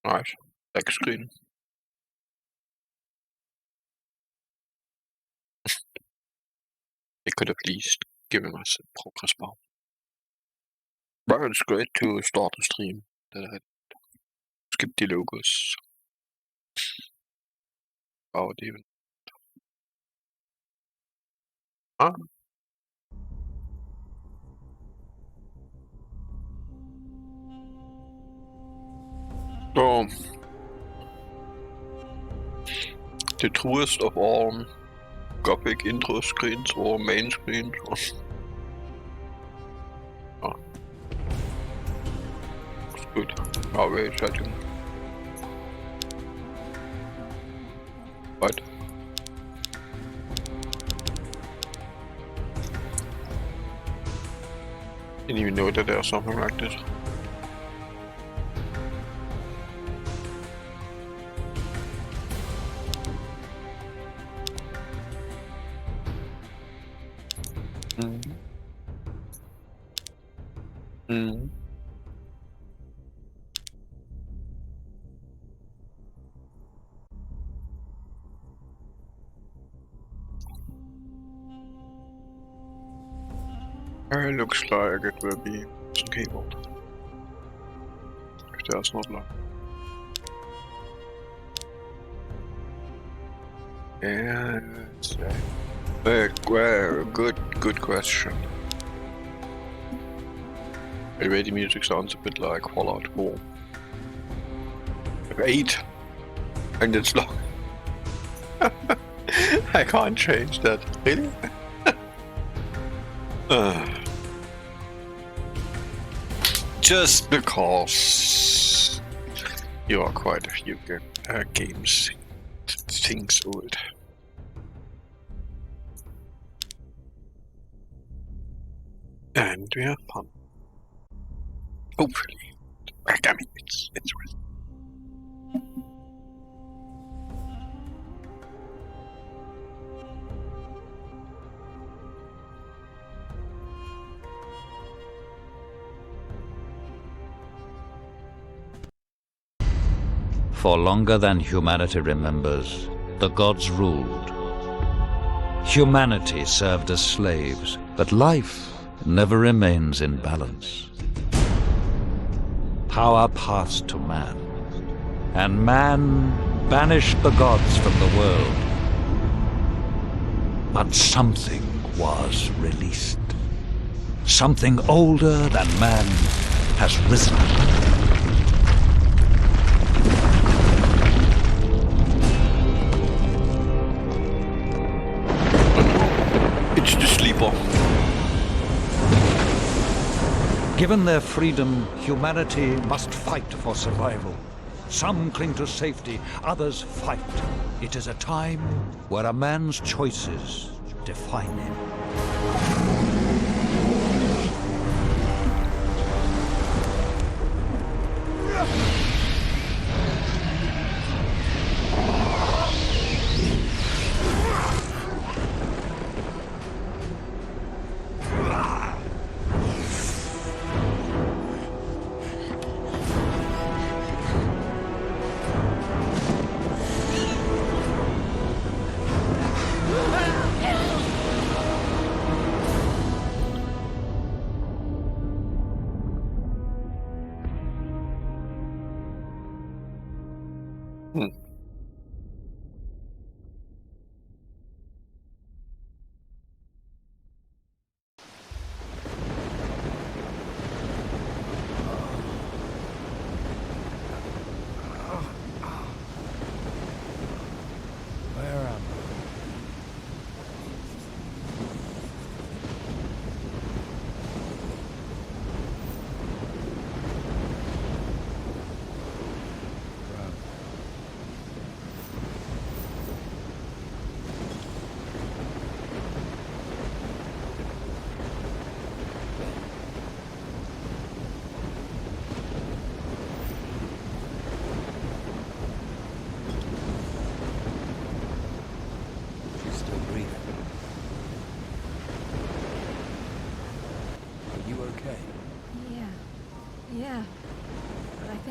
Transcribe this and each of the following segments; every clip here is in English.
Nice. Black screen. They could at least given us a progress bar. But it's great to start a stream that I skip the logos out even. Ah. So, the truest of all Gothic intro screens or main screens. Ah. It's good. Oh, very exciting. Right. Didn't even know that there's something like this. Mm. Mm. It looks like it will be some keyboard. If there's not like. Yeah, it's a good question. The way the music sounds a bit like Fallout 4. 8, and it's long. I can't change that. Really? Just because you are quite a few games things old. And we have fun. Hopefully. I mean, it's interesting. For longer than humanity remembers, the gods ruled. Humanity served as slaves, but life never remains in balance. Power passed to man, and man banished the gods from the world. But something was released. Something older than man has risen. It's the sleeper. Given their freedom, humanity must fight for survival. Some cling to safety, others fight. It is a time where a man's choices define him.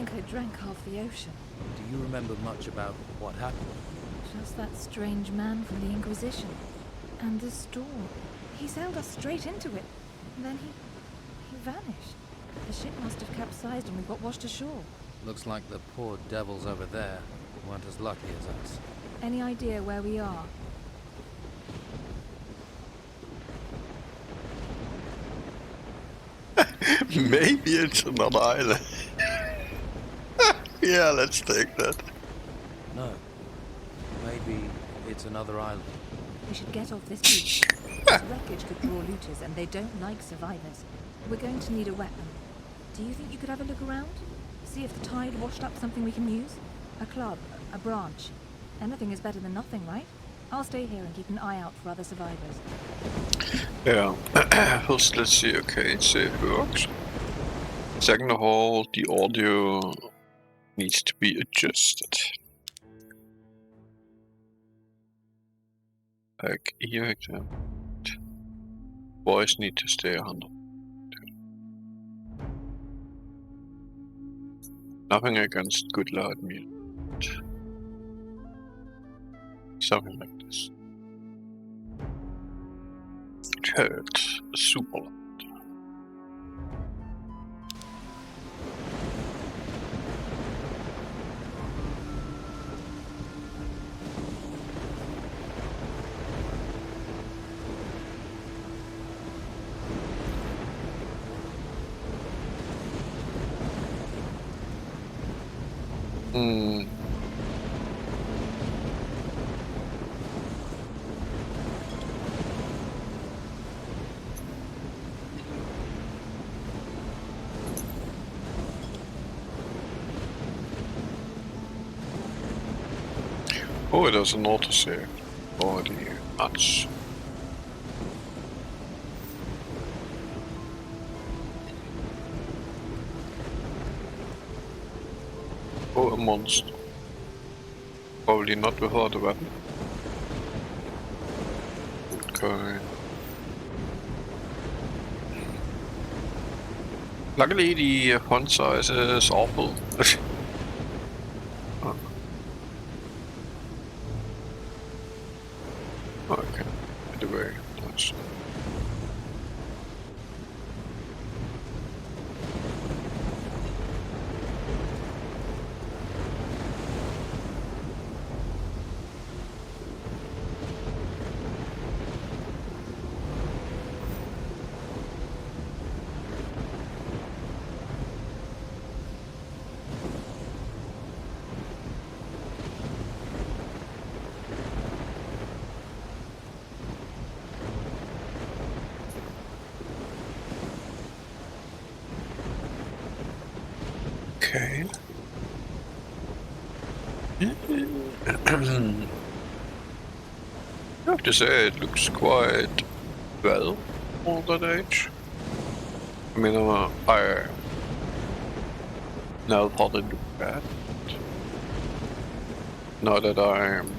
think I drank half the ocean. Do you remember much about what happened? Just that strange man from the Inquisition. And the storm. He sailed us straight into it. And then he vanished. The ship must have capsized and we got washed ashore. Looks like the poor devils over there weren't as lucky as us. Any idea where we are? Maybe it's another island. Yeah, let's take that. No. Maybe it's another island. We should get off this beach. This wreckage could draw looters and they don't like survivors. We're going to need a weapon. Do you think you could have a look around? See if the tide washed up something we can use? A club, a branch. Anything is better than nothing, right? I'll stay here and keep an eye out for other survivors. Yeah. First, let's see. Okay, save works. Second of all, the audio needs to be adjusted. Like here, voice need to stay 100. Nothing against good loud music. Something like this. Chat super loud. Oh, there's an autosave for the nuts. Oh, a monster. Probably not without a weapon. Okay. Luckily, the font size is awful. Oh. Okay, by the way, nice. Okay. I have to say, it looks quite well for that age. I mean, I never thought it looked bad. Now that I'm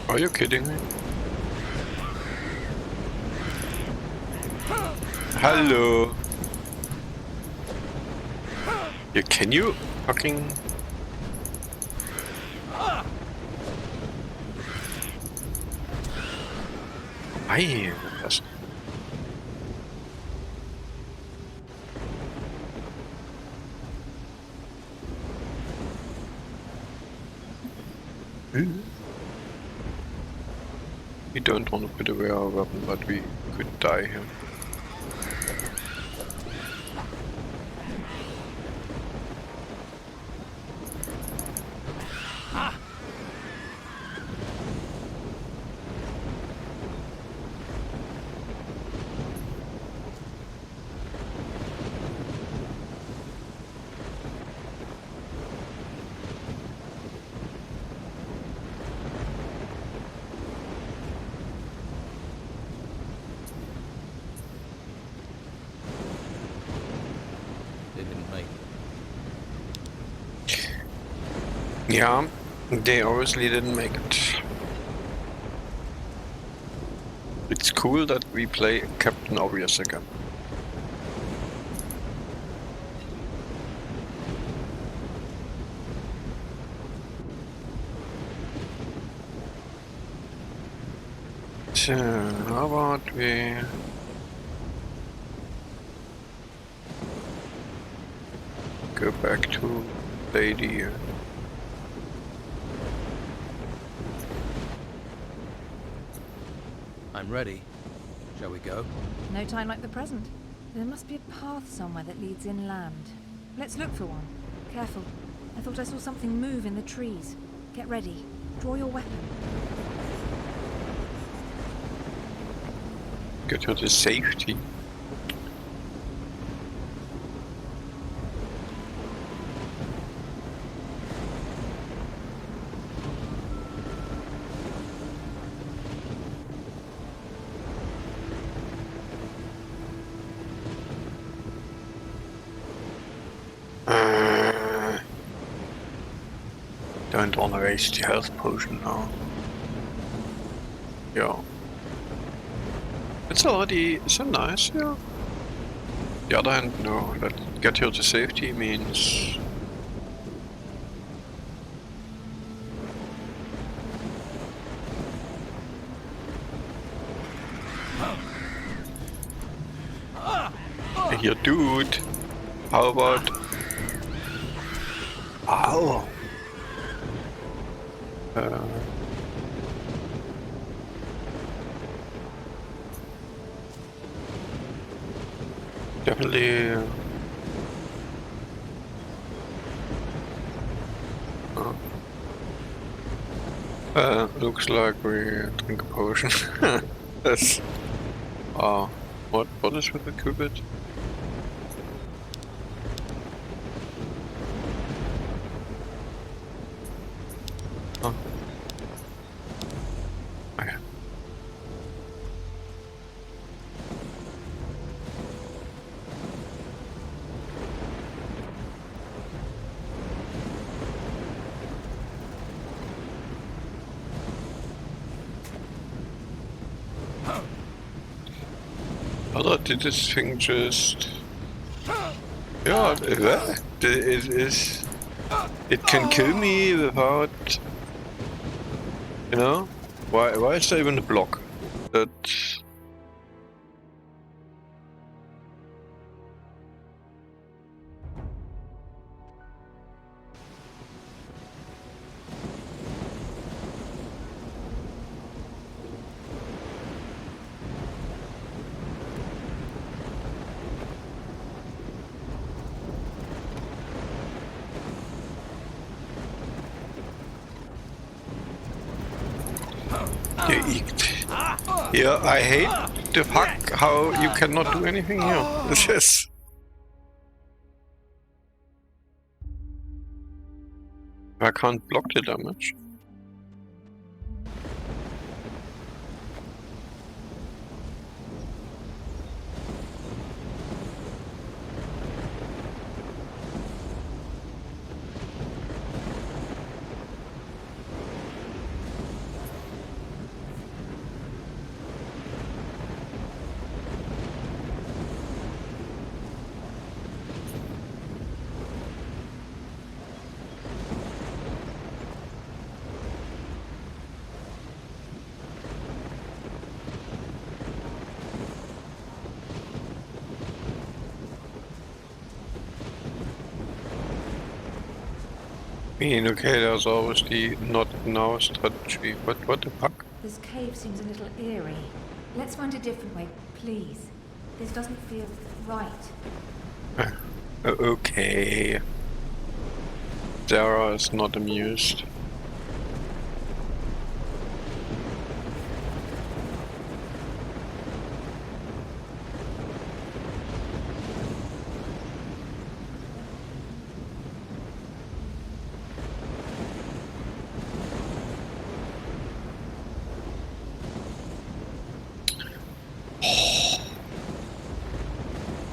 Are you kidding me? Hello. Yeah, can you fucking... Ay, that's... We don't want to put away our weapon, but we could die here. Yeah, they obviously didn't make it. It's cool that we play Captain Obvious again. So, how about we... go back to Lady. I'm ready. Shall we go? No time like the present. There must be a path somewhere that leads inland. Let's look for one. Careful. I thought I saw something move in the trees. Get ready. Draw your weapon. Go to the safety. Don't want to waste the health potion now. Yeah. It's already so nice, yeah. The other hand, no. That get here to safety means... Here, dude. How about... Ow! Definitely... looks like we drink a potion. That's... what is with the cupid? Oh. Okay. Other did this thing just... Yeah, it can kill me without... You know? Why is there even a block? That... Yeah, I hate the fuck how you cannot do anything here. This is... I can't block the damage. I mean, okay, there's always the not now strategy, but what the fuck? This cave seems a little eerie. Let's find a different way, please. This doesn't feel right. Okay. Zara is not amused.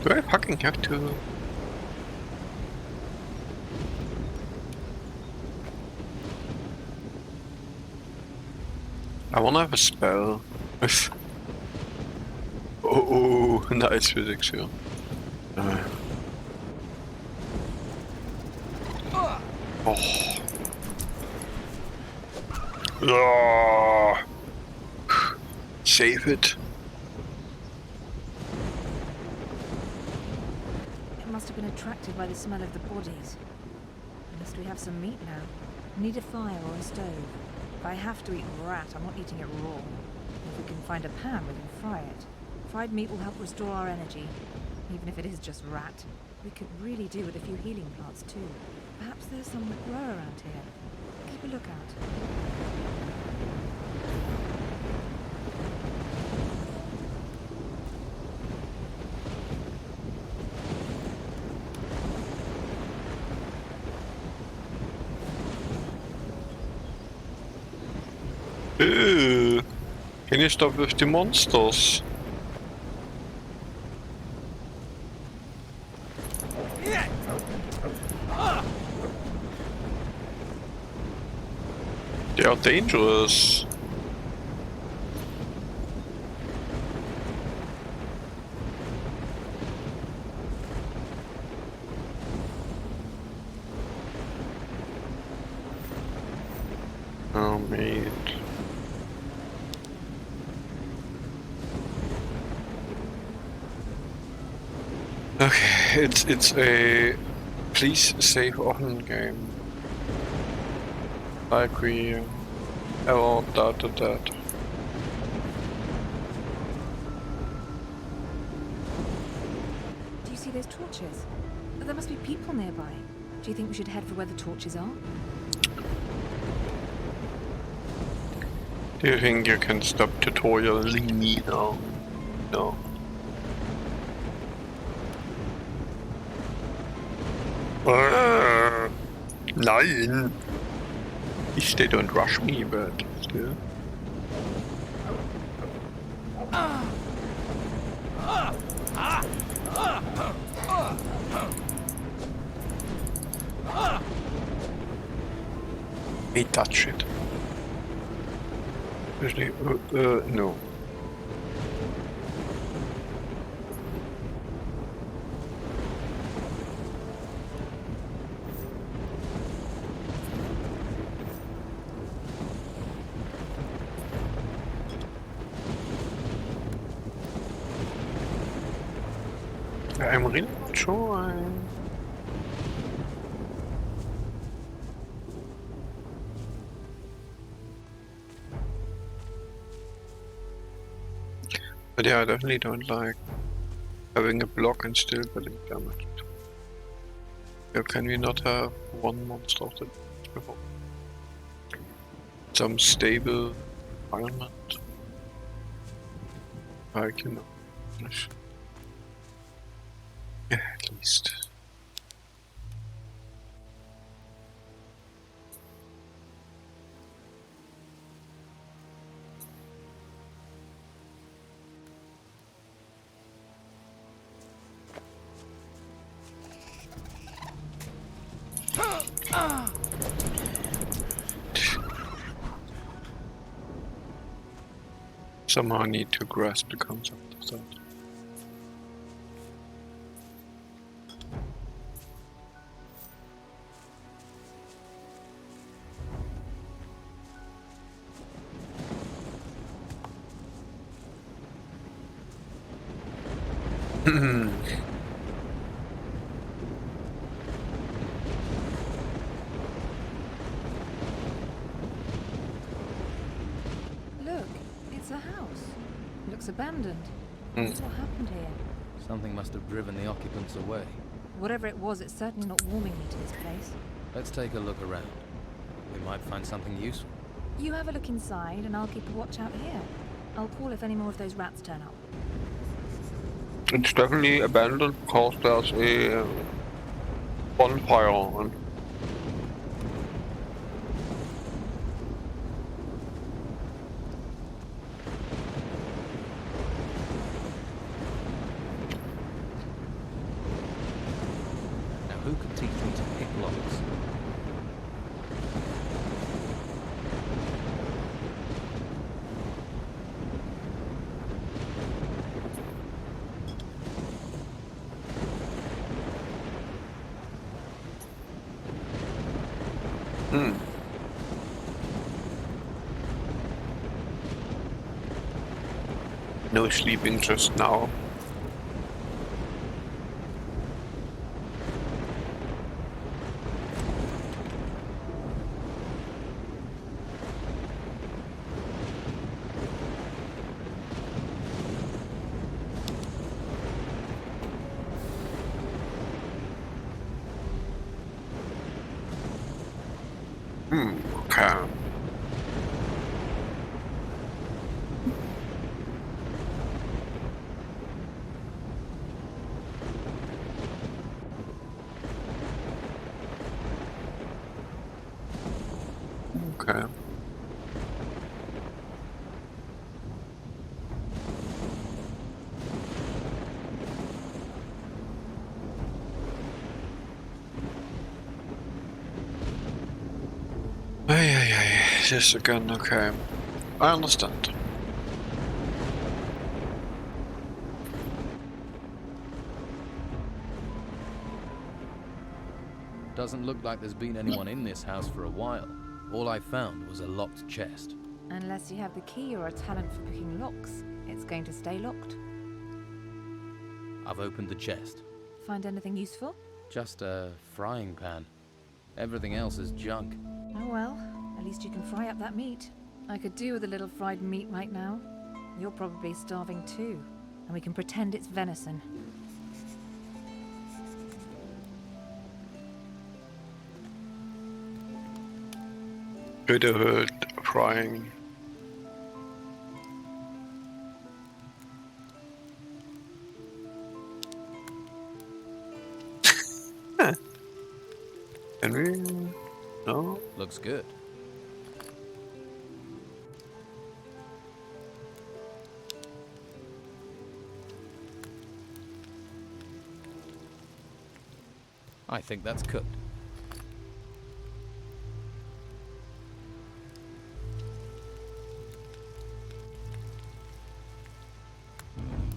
Do I fucking have to... I wanna have a spell. Oh, nice physics here. Oh. Ah. Save it. It must have been attracted by the smell of the bodies. Must we have some meat now? Need a fire or a stove. If I have to eat rat, I'm not eating it raw. If we can find a pan, we can fry it. Fried meat will help restore our energy, even if it is just rat. We could really do with a few healing plants too. Perhaps there's some that grow around here. Keep a lookout. Can you stop with the monsters? They are dangerous. Oh, mate. Okay, it's a please save often game. Like we all doubted that. Do you see those torches? There must be people nearby. Do you think we should head for where the torches are? Do you think you can stop tutorialing me now? No. Nein! They don't rush me, but still. Hate that shit. Especially, no. I'm really not sure. But yeah, I definitely don't like having a block and still getting damaged. Yeah, can we not have one monster of the before? Some stable environment? Like, you know. Yeah, at least. Somehow I need to grasp the concept of that. Look, it's a house. Looks abandoned. Mm. What happened here? Something must have driven the occupants away. Whatever it was, it's certainly not warming me to this place. Let's take a look around. We might find something useful. You have a look inside, and I'll keep a watch out here. I'll call if any more of those rats turn up. It's definitely abandoned because there's a bonfire on. Now who could teach me to pick locks? No sleeping just now. Okay. Okay. This again, okay. I understand. Doesn't look like there's been anyone in this house for a while. All I found was a locked chest. Unless you have the key or a talent for picking locks, it's going to stay locked. I've opened the chest. Find anything useful? Just a frying pan. Everything else is junk. Oh well, at least you can fry up that meat. I could do with a little fried meat right now. You're probably starving too, and we can pretend it's venison. Could have heard frying. Can we? No? Looks good. I think that's cooked.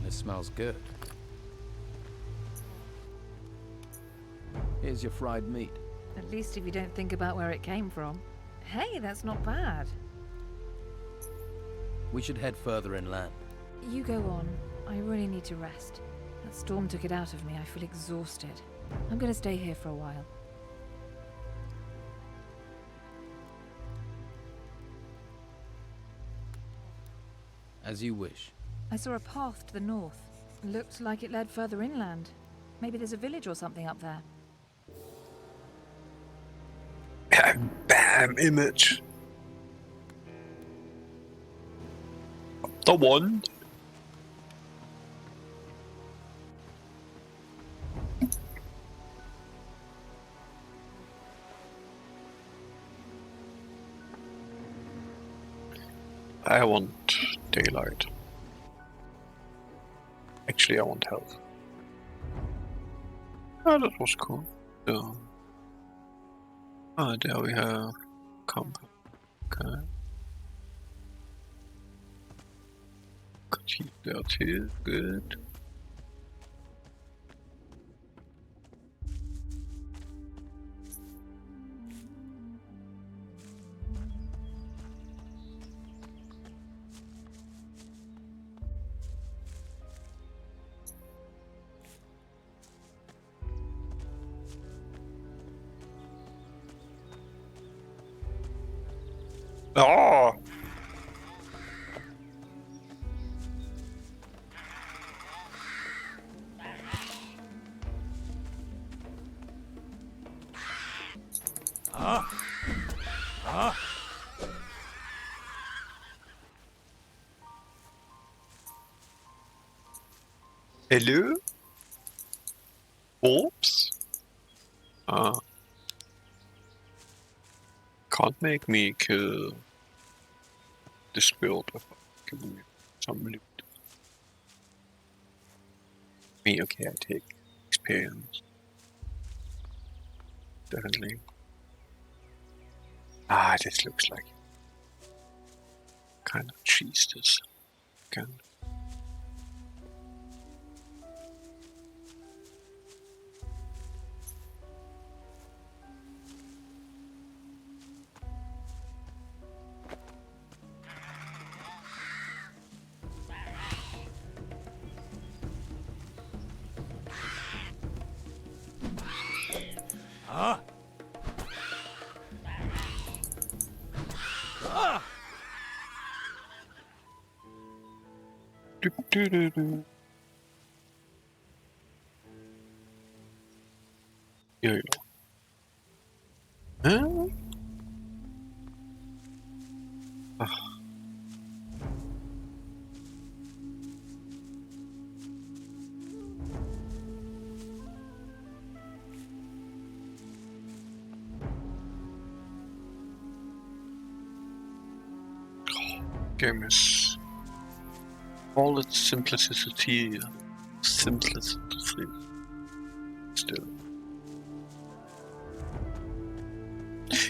This smells good. Here's your fried meat. At least if you don't think about where it came from. Hey, that's not bad. We should head further inland. You go on. I really need to rest. That storm took it out of me. I feel exhausted. I'm gonna stay here for a while. As you wish. I saw a path to the north. Looked like it led further inland. Maybe there's a village or something up there. Bam! Image. The one. I want daylight. Actually, I want health. Oh, that was cool. Yeah. Ah, there we have combat. Okay. Could keep there too. Good. Oh! Hello? Oops. Can't make me kill this build without giving me some loot. Me, okay, I take experience. Definitely. Ah, this looks like kind of cheese this again. Do. Here you go. Huh? Game is all its simplicity. Simplicity. Still.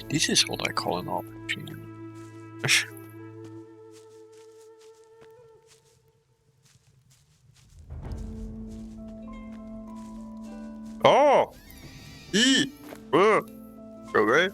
This is what I call an RPG. Oh! Okay.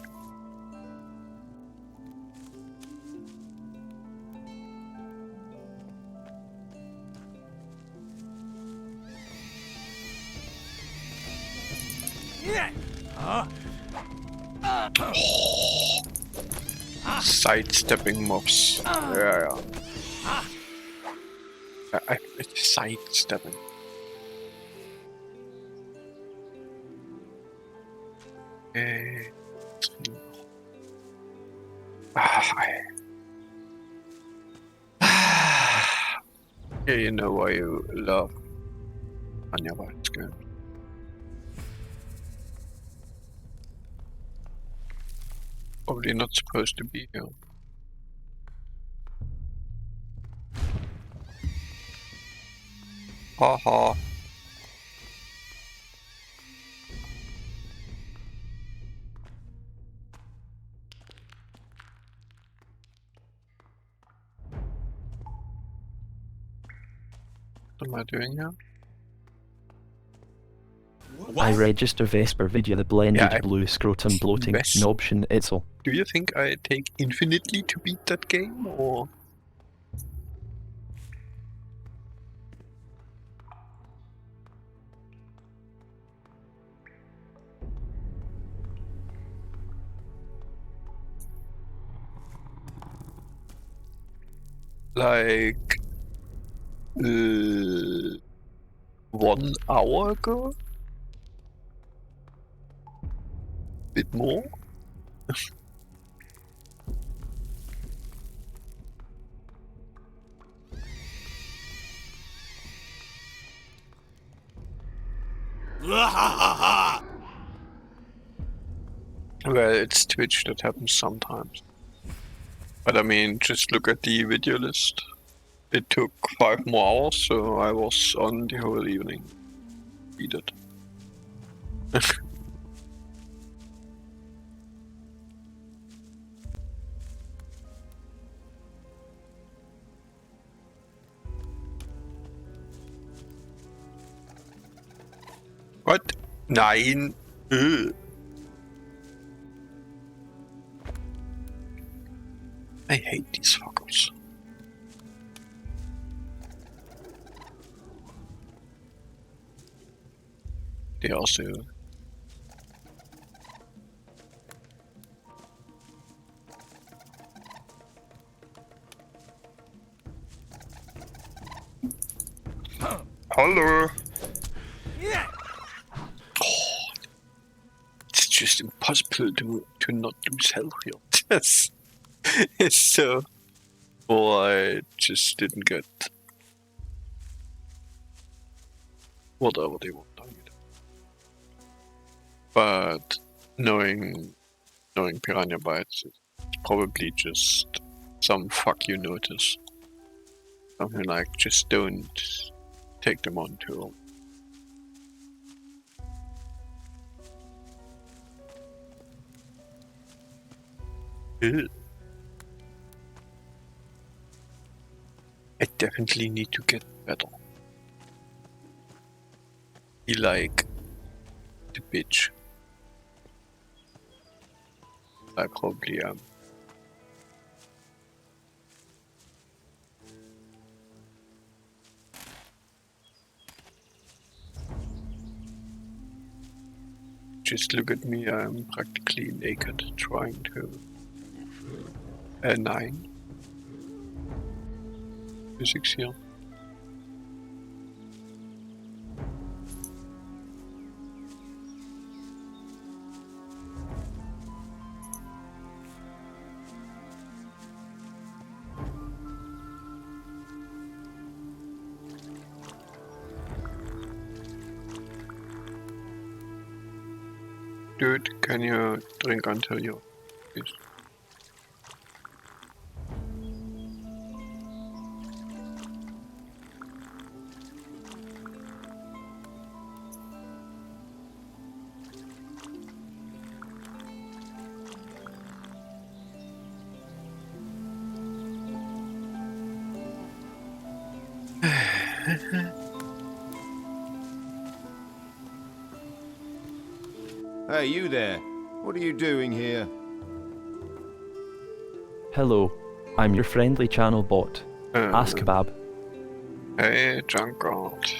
Sidestepping mobs. Yeah. It's sidestepping. Okay. Yeah, you know why you love Anya Bytes game. Probably not supposed to be here. Haha. What am I doing here? I register Vesper via the blended blue scrotum bloating Ves- option. It's all. Do you think I take infinitely to beat that game, or? Like 1 hour ago? Bit more? Well, it's Twitch, that happens sometimes. But I mean, just look at the video list. It took 5 more hours, so I was on the whole evening. Beat it. What? Nein. I hate these fuckers. They also... Hello! It's just impossible to not lose health here. Yes. It's so... Well, I just didn't get... whatever they want. But knowing Piranha Bytes is probably just some fuck you notice. Something like, just don't take them on too long. Ew. I definitely need to get better. Be like the bitch. I probably am. Just look at me, I'm practically naked trying to... 9. Physics here. Dude, can you drink until you... Please? Hey, you there. What are you doing here? Hello, I'm your friendly channel bot. Ask Kebab. Hey, Junkrat.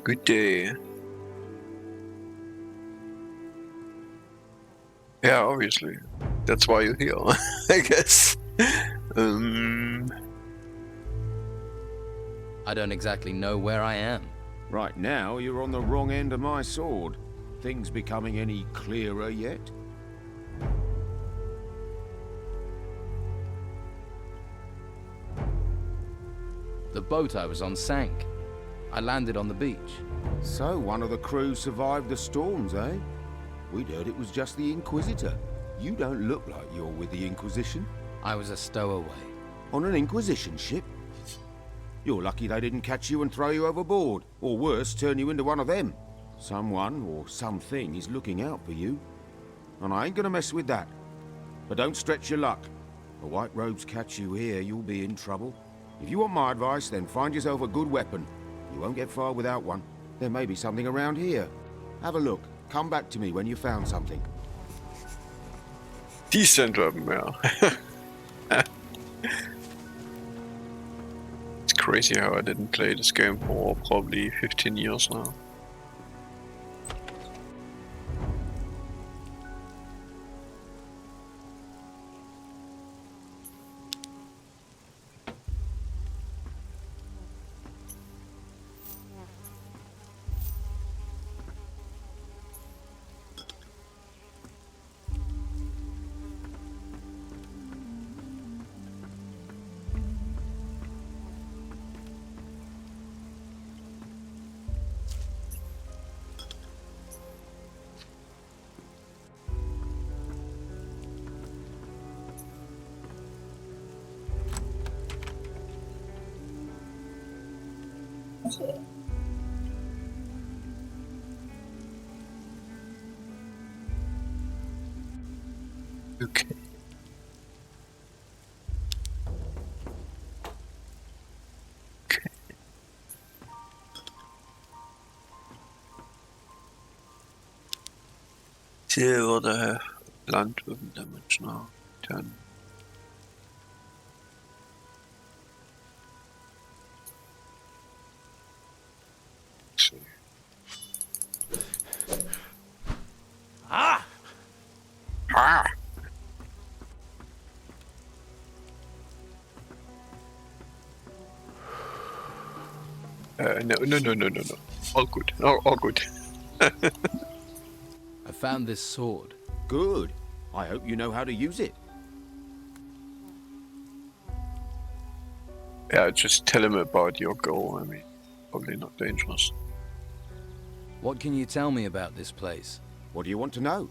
Good day. Yeah, obviously. That's why you're here, I guess. I don't exactly know where I am. Right now, you're on the wrong end of my sword. Things becoming any clearer yet? The boat I was on sank. I landed on the beach. So, one of the crew survived the storms, eh? We'd heard it was just the Inquisitor. You don't look like you're with the Inquisition. I was a stowaway. On an Inquisition ship? You're lucky they didn't catch you and throw you overboard, or worse, turn you into one of them. Someone or something is looking out for you. And I ain't gonna mess with that. But don't stretch your luck. The White Robes catch you here, you'll be in trouble. If you want my advice, then find yourself a good weapon. You won't get far without one. There may be something around here. Have a look. Come back to me when you found something. Decent weapon, yeah. It's crazy how I didn't play this game for probably 15 years now. Okay. See what I have land weapon damage now. 10. See. Ah! No. All good. All good. I found this sword. Good. I hope you know how to use it. Yeah, just tell him about your goal. I mean, probably not dangerous. What can you tell me about this place? What do you want to know?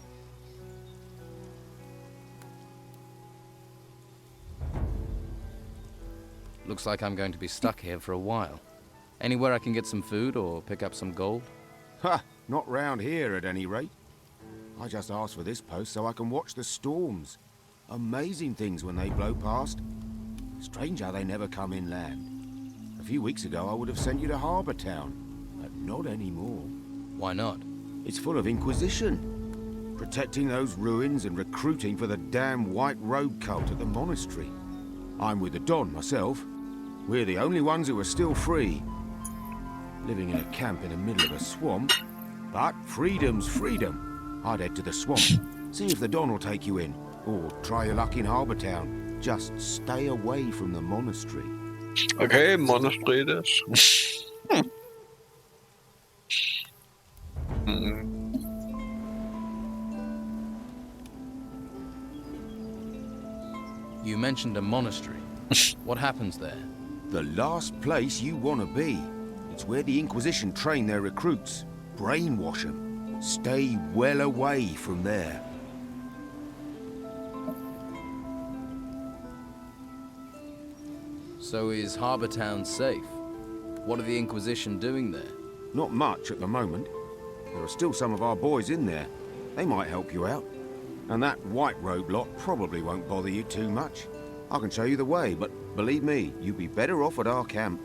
Looks like I'm going to be stuck here for a while. Anywhere I can get some food or pick up some gold? Ha! Not round here at any rate. I just asked for this post so I can watch the storms. Amazing things when they blow past. Strange how they never come inland. A few weeks ago I would have sent you to Harbour Town, but not anymore. Why not? It's full of Inquisition. Protecting those ruins and recruiting for the damn White Robe cult at the monastery. I'm with the Don myself. We're the only ones who are still free. Living in a camp in the middle of a swamp. But freedom's freedom. I'd head to the swamp, see if the Don will take you in. Or try your luck in Harbour Town. Just stay away from the monastery. Okay, monastery it is. You mentioned a monastery. What happens there? The last place you want to be. It's where the Inquisition train their recruits. Brainwash them. Stay well away from there. So is Harbour Town safe? What are the Inquisition doing there? Not much at the moment. There are still some of our boys in there. They might help you out. And that white robe lot probably won't bother you too much. I can show you the way, but believe me, you'd be better off at our camp.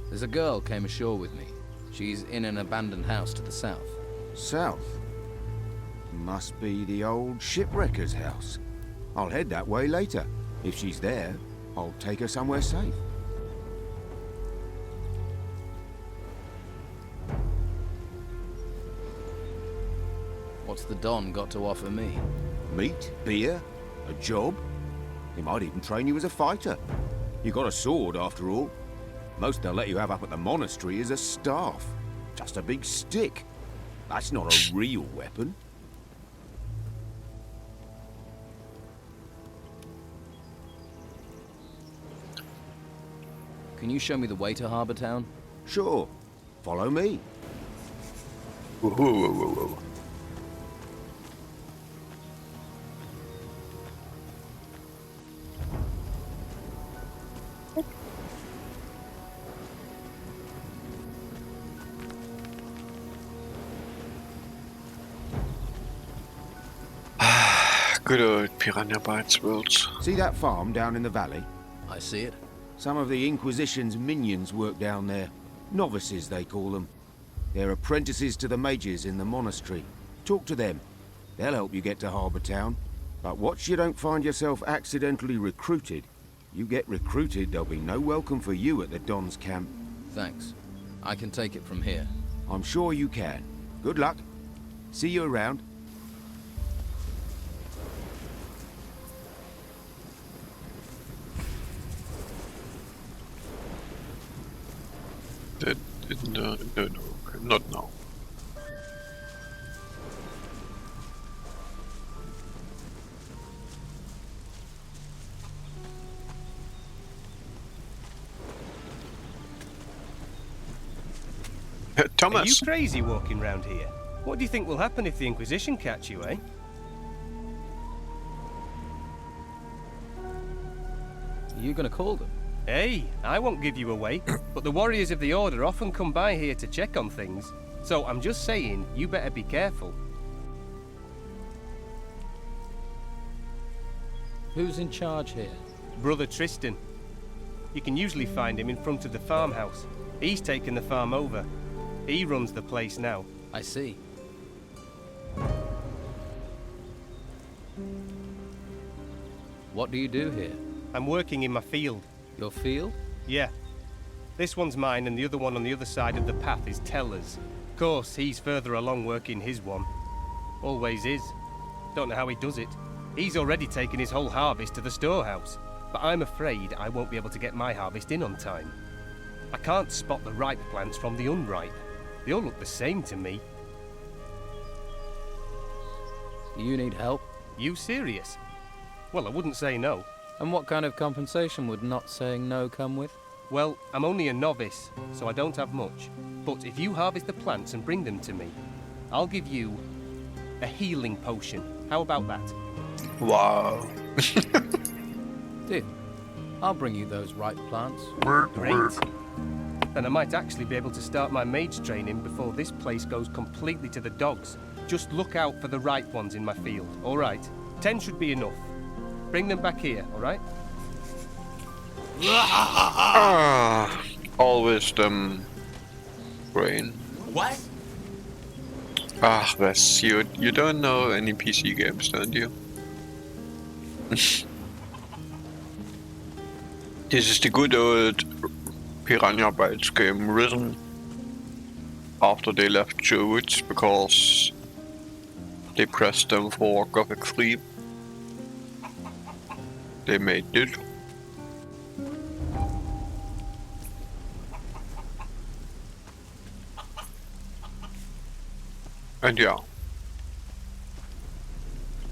There's a girl came ashore with me. She's in an abandoned house to the south. South? Must be the old shipwrecker's house. I'll head that way later. If she's there, I'll take her somewhere safe. What's the Don got to offer me? Meat, beer, a job. He might even train you as a fighter. You got a sword, after all. Most they'll let you have up at the monastery is a staff. Just a big stick. That's not a real weapon. Can you show me the way to Harbour Town? Sure. Follow me. Whoa, whoa, whoa, whoa. Good old Piranha Bytes worlds. See that farm down in the valley? I see it. Some of the Inquisition's minions work down there. Novices, they call them. They're apprentices to the mages in the monastery. Talk to them. They'll help you get to Harbour Town. But watch you don't find yourself accidentally recruited. You get recruited, there'll be no welcome for you at the Don's camp. Thanks. I can take it from here. I'm sure you can. Good luck. See you around. No, not now. Thomas! Are you crazy walking round here? What do you think will happen if the Inquisition catch you, eh? Are you gonna call them? Hey, I won't give you away, but the warriors of the Order often come by here to check on things. So I'm just saying, you better be careful. Who's in charge here? Brother Tristan. You can usually find him in front of the farmhouse. He's taken the farm over. He runs the place now. I see. What do you do here? I'm working in my field. Your field? Yeah. This one's mine and the other one on the other side of the path is Teller's. Of course, he's further along working his one. Always is. Don't know how he does it. He's already taken his whole harvest to the storehouse. But I'm afraid I won't be able to get my harvest in on time. I can't spot the ripe plants from the unripe. They all look the same to me. You need help? You serious? Well, I wouldn't say no. And what kind of compensation would not saying no come with? Well, I'm only a novice, so I don't have much. But if you harvest the plants and bring them to me, I'll give you a healing potion. How about that? Wow. Deal. I'll bring you those ripe plants. Great. Then I might actually be able to start my mage training before this place goes completely to the dogs. Just look out for the ripe ones in my field, all right? 10 should be enough. Bring them back here, all right? Always them brain. What? Wes, you don't know any PC games, don't you? This is the good old Piranha Bytes game written after they left Jowitz because they pressed them for Gothic 3. They made it. And yeah.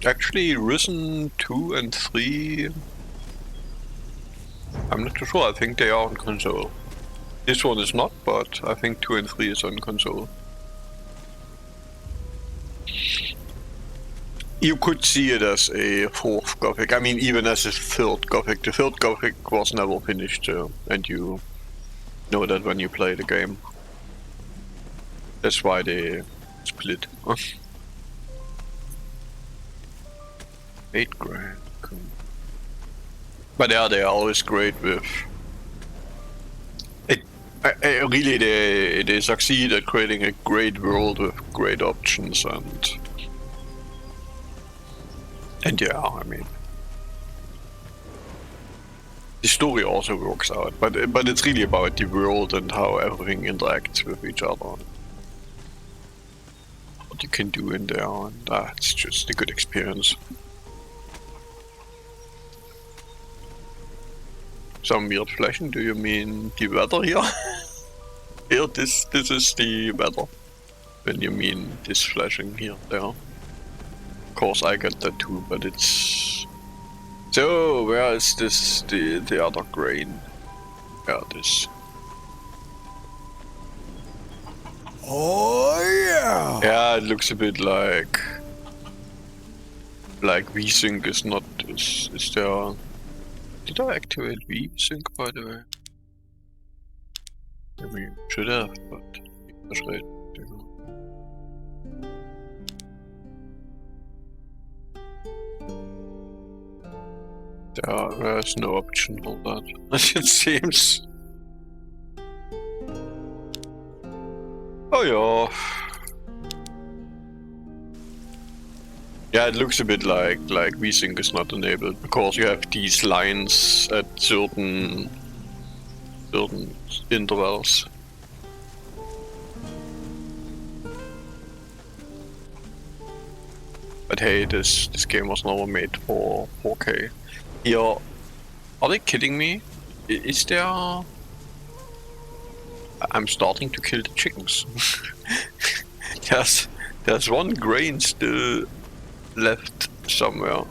Actually, Risen 2 and 3... I'm not too sure, I think they are on console. This one is not, but I think 2 and 3 is on console. You could see it as a 4th Gothic. I mean, even as a 3rd Gothic. The 3rd Gothic was never finished, and you know that when you play the game. That's why they split. 8 grand. Cool. But yeah, they are always great with. Really, they succeed at creating a great world with great options and yeah, I mean, the story also works out, but it's really about the world and how everything interacts with each other. What you can do in there, and it's just a good experience. Some weird flashing, do you mean the weather here? Here, this is the weather. When you mean this flashing here, there. Of course I get that too, but it's... So, where is this, the other grain? Yeah, this. Oh yeah! Yeah, it looks a bit like VSync is not, is there... Did I activate VSync, by the way? I mean, should have, but it was right. There's no option on that, it seems. Oh yeah. Yeah, it looks a bit like VSync is not enabled because you have these lines at certain intervals. But hey, this game was never made for 4K. Here, are they kidding me? Is there? I'm starting to kill the chickens. There's one grain still left somewhere.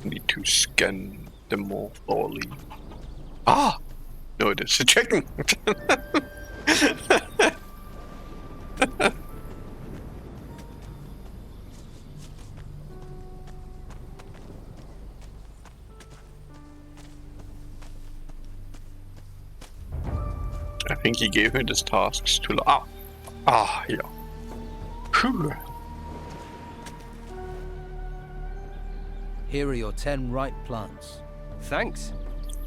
Need to scan them more thoroughly. Ah! No, it is a chicken! I think he gave me these tasks to yeah. Whew. Here are your 10 ripe plants. Thanks.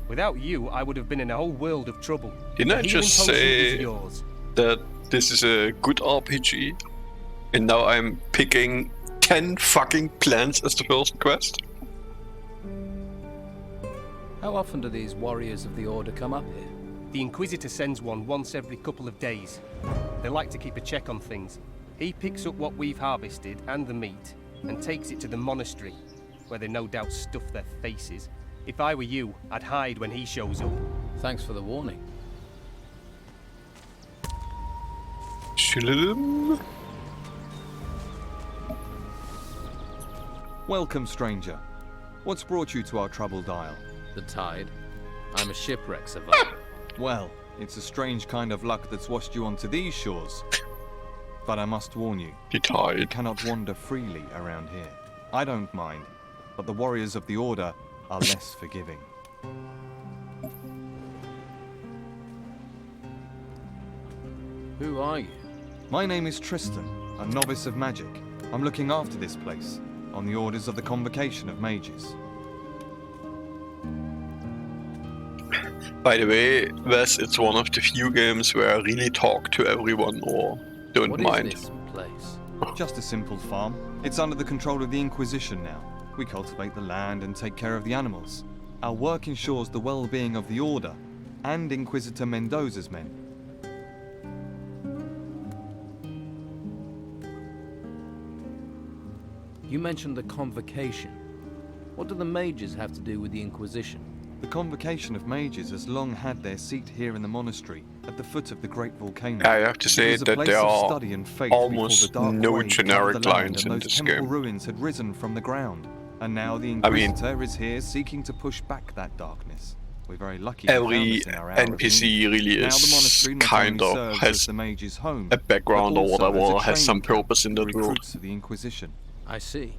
Without you, I would have been in a whole world of trouble. Didn't I The healing just potion is say yours. that this is a good RPG? And now I'm picking 10 fucking plants as the first quest? How often do these warriors of the Order come up here? The Inquisitor sends one once every couple of days. They like to keep a check on things. He picks up what we've harvested and the meat and takes it to the monastery, where they no doubt stuff their faces. If I were you, I'd hide when he shows up. Thanks for the warning. Shalom. Welcome, stranger. What's brought you to our troubled isle? The tide. I'm a shipwreck survivor. Well, it's a strange kind of luck that's washed you onto these shores. But I must warn you, The you tide. cannot wander freely around here. I don't mind, but the warriors of the Order are less forgiving. Who are you? My name is Tristan, a novice of magic. I'm looking after this place, on the orders of the Convocation of Mages. By the way, Wes, it's one of the few games where I really talk to everyone or don't What mind. is this place? Just a simple farm. It's under the control of the Inquisition now. We cultivate the land and take care of the animals. Our work ensures the well-being of the Order and Inquisitor Mendoza's men. You mentioned the Convocation. What do the mages have to do with the Inquisition? The Convocation of Mages has long had their seat here in the monastery, at the foot of the great volcano. I have to say It was a that place there of are study and faith before the almost dark no wave covered generic the land lines and in those this temple game. ruins had risen from the ground. And now the I mean- Inquisitor is here seeking to push back that darkness. We're very lucky to have Every this in our hour of need. NPC really Now the is monastery not kind only of serves has as the mage's home, a background but or also whatever, as a has some training camp purpose in for that world. recruits of the Inquisition. I see.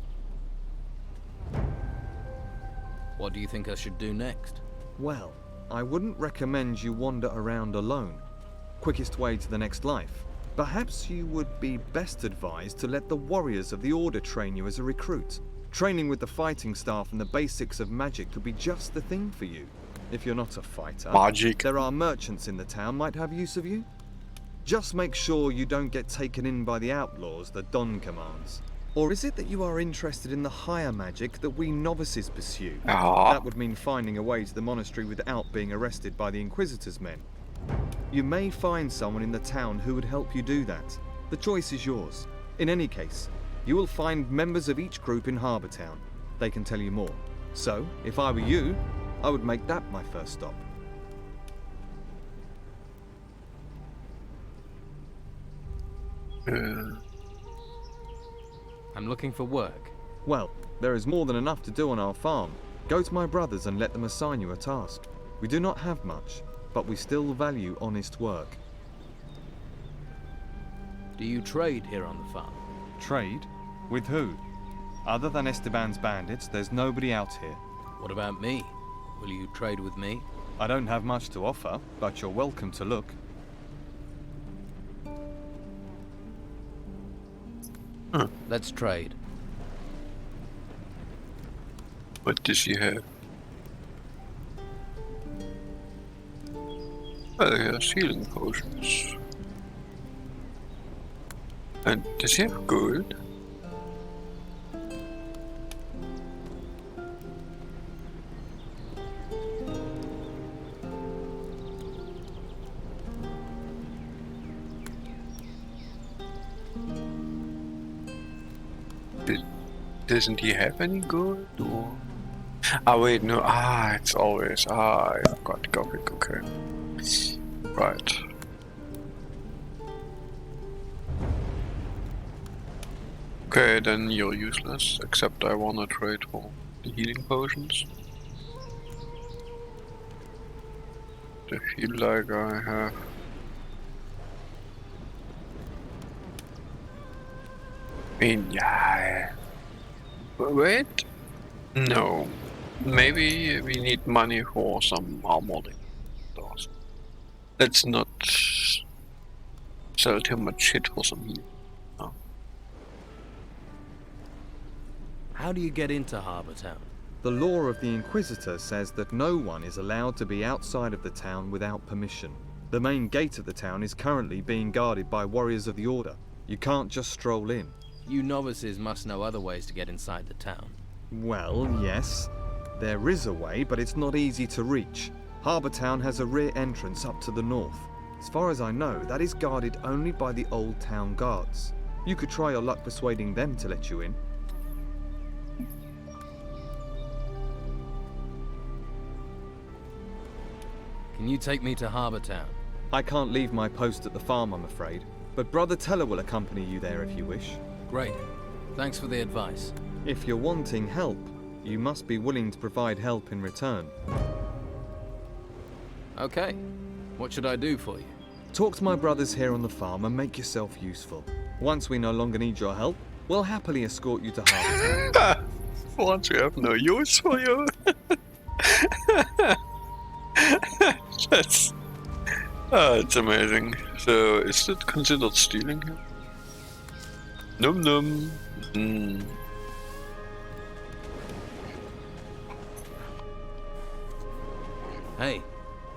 What do you think I should do next? Well, I wouldn't recommend you wander around alone. Quickest way to the next life. Perhaps you would be best advised to let the warriors of the Order train you as a recruit. Training with the fighting staff and the basics of magic could be just the thing for you. If you're not a fighter, Magic. there are merchants in the town might have use of you. Just make sure you don't get taken in by the outlaws that Don commands. Or is it that you are interested in the higher magic that we novices pursue? Ah. That would mean finding a way to the monastery without being arrested by the Inquisitor's men. You may find someone in the town who would help you do that. The choice is yours. In any case, you will find members of each group in Harbour Town. They can tell you more. So, if I were you, I would make that my first stop. I'm looking for work. Well, there is more than enough to do on our farm. Go to my brothers and let them assign you a task. We do not have much, but we still value honest work. Do you trade here on the farm? Trade? With who? Other than Esteban's bandits, there's nobody out here. What about me? Will you trade with me? I don't have much to offer, but you're welcome to look. Let's trade. What does he have? Oh, he has healing potions. And does he have gold? Doesn't he have any gold or? Ah wait, no. Ah, it's always. Ah, I forgot Gothic. Okay. Right. Okay, then you're useless. Except I wanna trade for the healing potions. I feel like I have. I mean, yeah. Wait. No. Maybe we need money for some armoring. Let's not sell too much shit for some healing. No. How do you get into Harbour Town? The law of the Inquisitor says that no one is allowed to be outside of the town without permission. The main gate of the town is currently being guarded by warriors of the Order. You can't just stroll in. You novices must know other ways to get inside the town. Well, yes. There is a way, but it's not easy to reach. Harbour Town has a rear entrance up to the north. As far as I know, that is guarded only by the old town guards. You could try your luck persuading them to let you in. Can you take me to Harbour Town? I can't leave my post at the farm, I'm afraid, but Brother Teller will accompany you there if you wish. Great. Thanks for the advice. If you're wanting help, you must be willing to provide help in return. Okay. What should I do for you? Talk to my brothers here on the farm and make yourself useful. Once we no longer need your help, we'll happily escort you to Harbour Town. Once we have no use for you. That's... Oh, it's amazing. So, is it considered stealing here? Num num. Mm. Hey,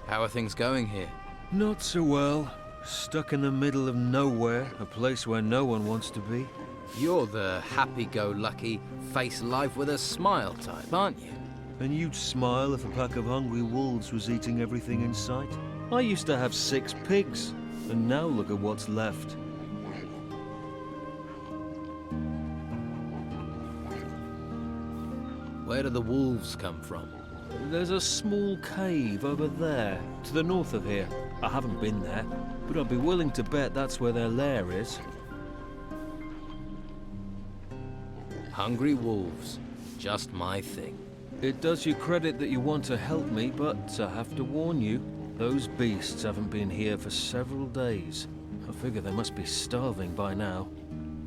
how are things going here? Not so well. Stuck in the middle of nowhere, a place where no one wants to be. You're the happy-go-lucky, face life with a smile type, aren't you? And you'd smile if a pack of hungry wolves was eating everything in sight. I used to have 6 pigs, and now look at what's left. Where do the wolves come from? There's a small cave over there, to the north of here. I haven't been there, but I'd be willing to bet that's where their lair is. Hungry wolves. Just my thing. It does you credit that you want to help me, but I have to warn you, those beasts haven't been here for several days. I figure they must be starving by now,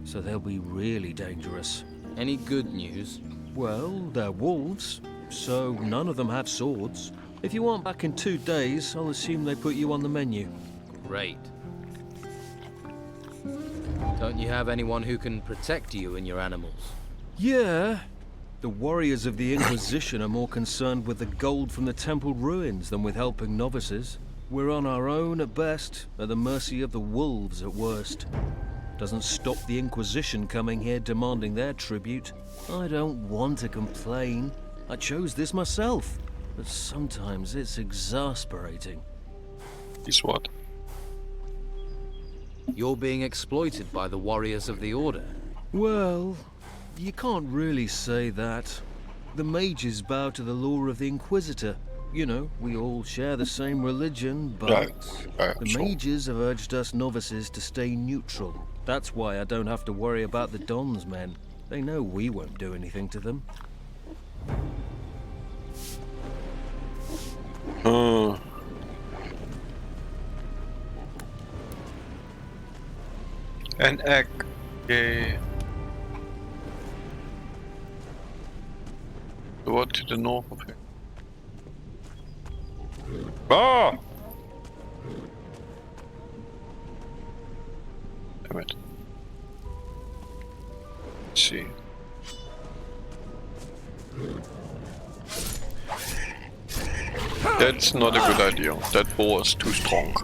so they'll be really dangerous. Any good news? Well, they're wolves, so none of them have swords. If you want back in 2 days, I'll assume they put you on the menu. Great. Don't you have anyone who can protect you and your animals? Yeah. The warriors of the Inquisition are more concerned with the gold from the temple ruins than with helping novices. We're on our own at best, at the mercy of the wolves at worst. Doesn't stop the Inquisition coming here demanding their tribute. I don't want to complain. I chose this myself. But sometimes it's exasperating. Is what? You're being exploited by the warriors of the Order. Well, you can't really say that. The mages bow to the law of the Inquisitor. You know, we all share the same religion, but the sure. mages have urged us novices to stay neutral. That's why I don't have to worry about the Don's men. They know we won't do anything to them. An egg. Yay. What to the north of here? Ah! Damn it. Let's see. That's not a good idea. That boar is too strong.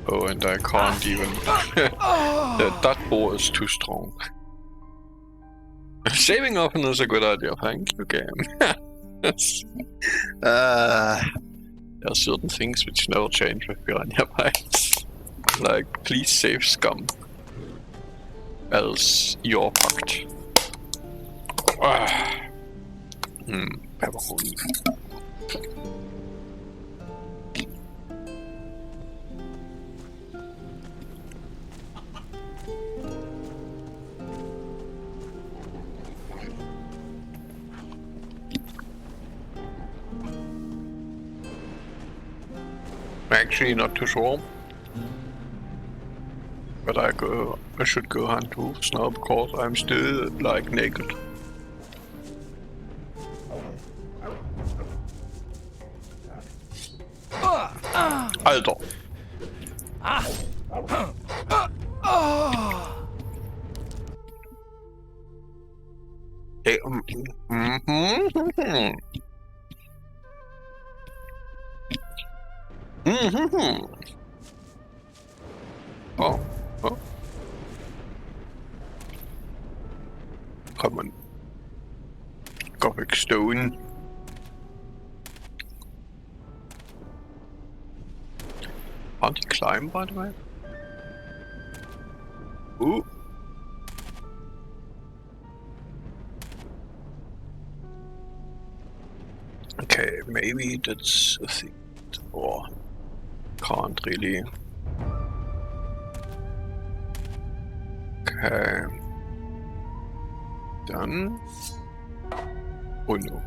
Oh, and I can't even... that boar is too strong. Saving often is a good idea, thank you, game. There are certain things which never change with Piranha Bytes. Like, please save scum. Else you're fucked. Pepperoni. Actually, not too sure. But I should go hunt wolves now because I'm still like naked. Alter. Oh. Come on. Gothic stone. Can't you climb, by the way? Ooh. Okay, maybe that's a thing. Or can't really. Okay. Done. Oh no.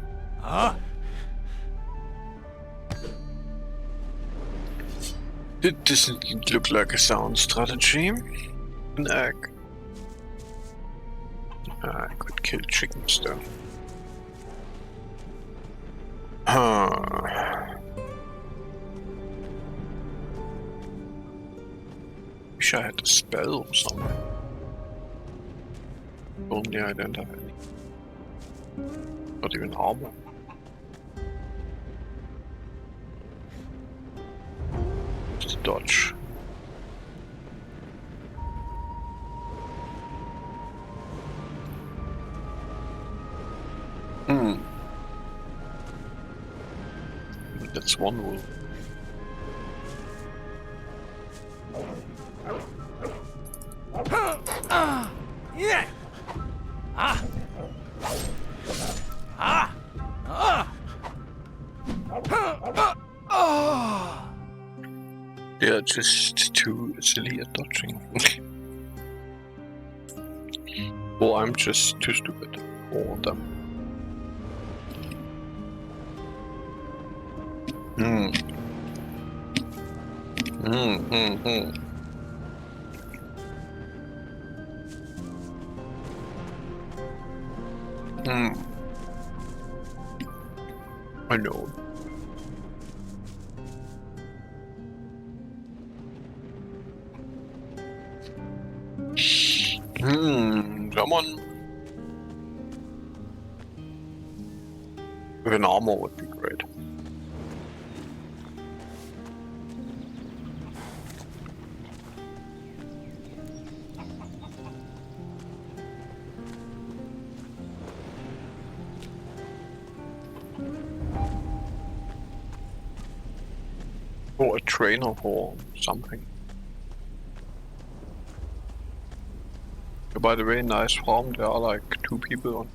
It doesn't look like a sound strategy. An egg. I could kill chickens though. Wish I had a spell or something. Only I don't have any. Not even armor. Just dodge. That's one wolf. they're just too silly at dodging. Well, I'm just too stupid for them. I know. Someone with an armor would be great. Or a trainer or something. By the way, nice farm. There are like 2 people on.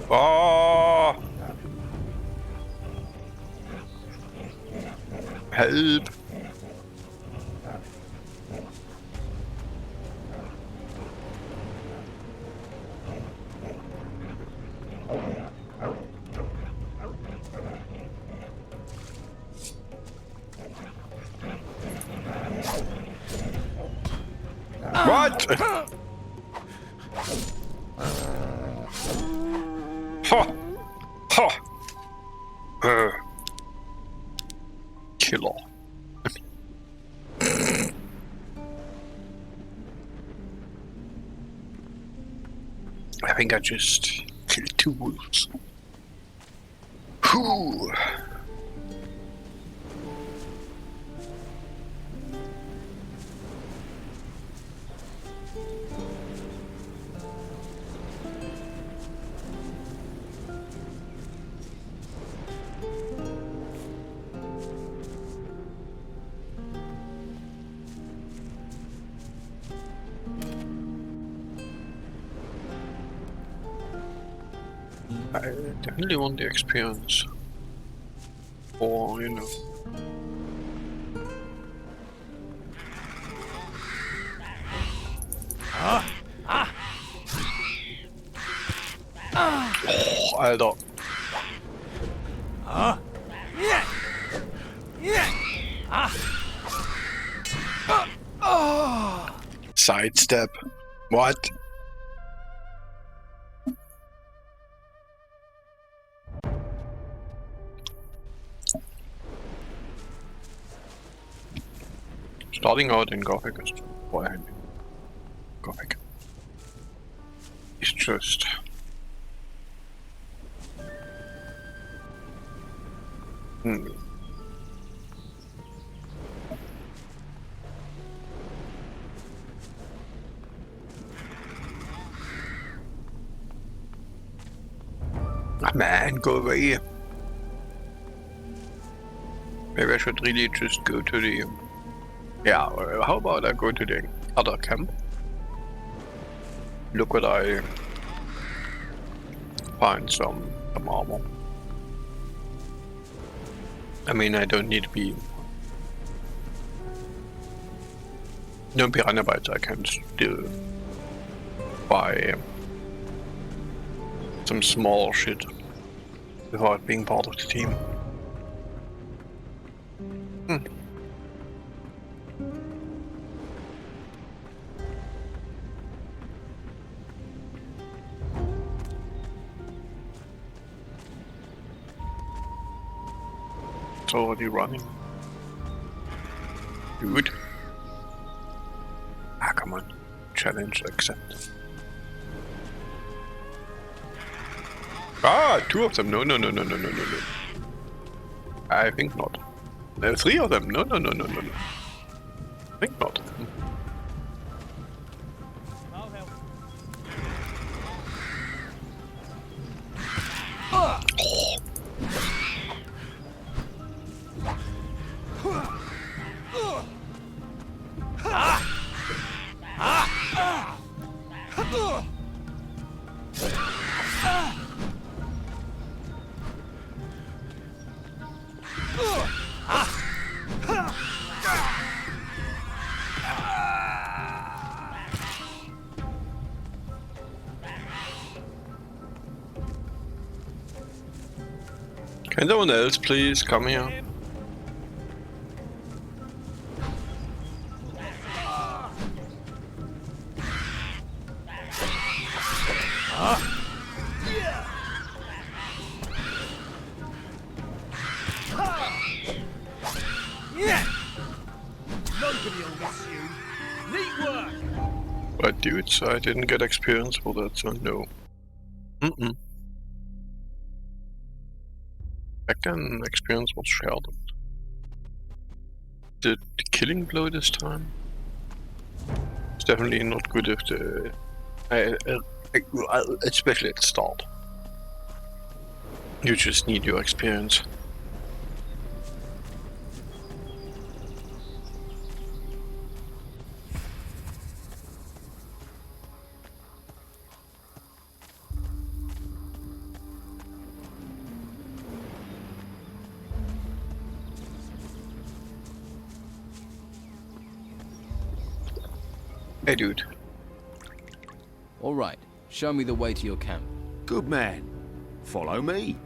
Oh! Help! What? Ha! Ha! Killer. I think I just killed 2 wolves. Whew. I definitely want the experience. Or, you know. Oh, Alter. Sidestep. What? Starting out in Gothic is quite handy. Gothic. It's just... Ah, man, go away. Maybe I should really just go to the... Yeah, how about I go to the other camp? Look what I find some armor. I mean, I don't need to be... No piranha bytes, I can still buy some small shit without being part of the team. It's already running. Dude. Ah, come on. Challenge accept. Ah, 2 of them. No. I think not. 3 of them. No. I think not. Can someone else please come here? But dudes, I didn't get experience for that, so no. Back then, experience was sheltered. The killing blow this time? It's definitely not good if the... especially at the start. You just need your experience. Hey dude. Alright, show me the way to your camp. Good man. Follow me.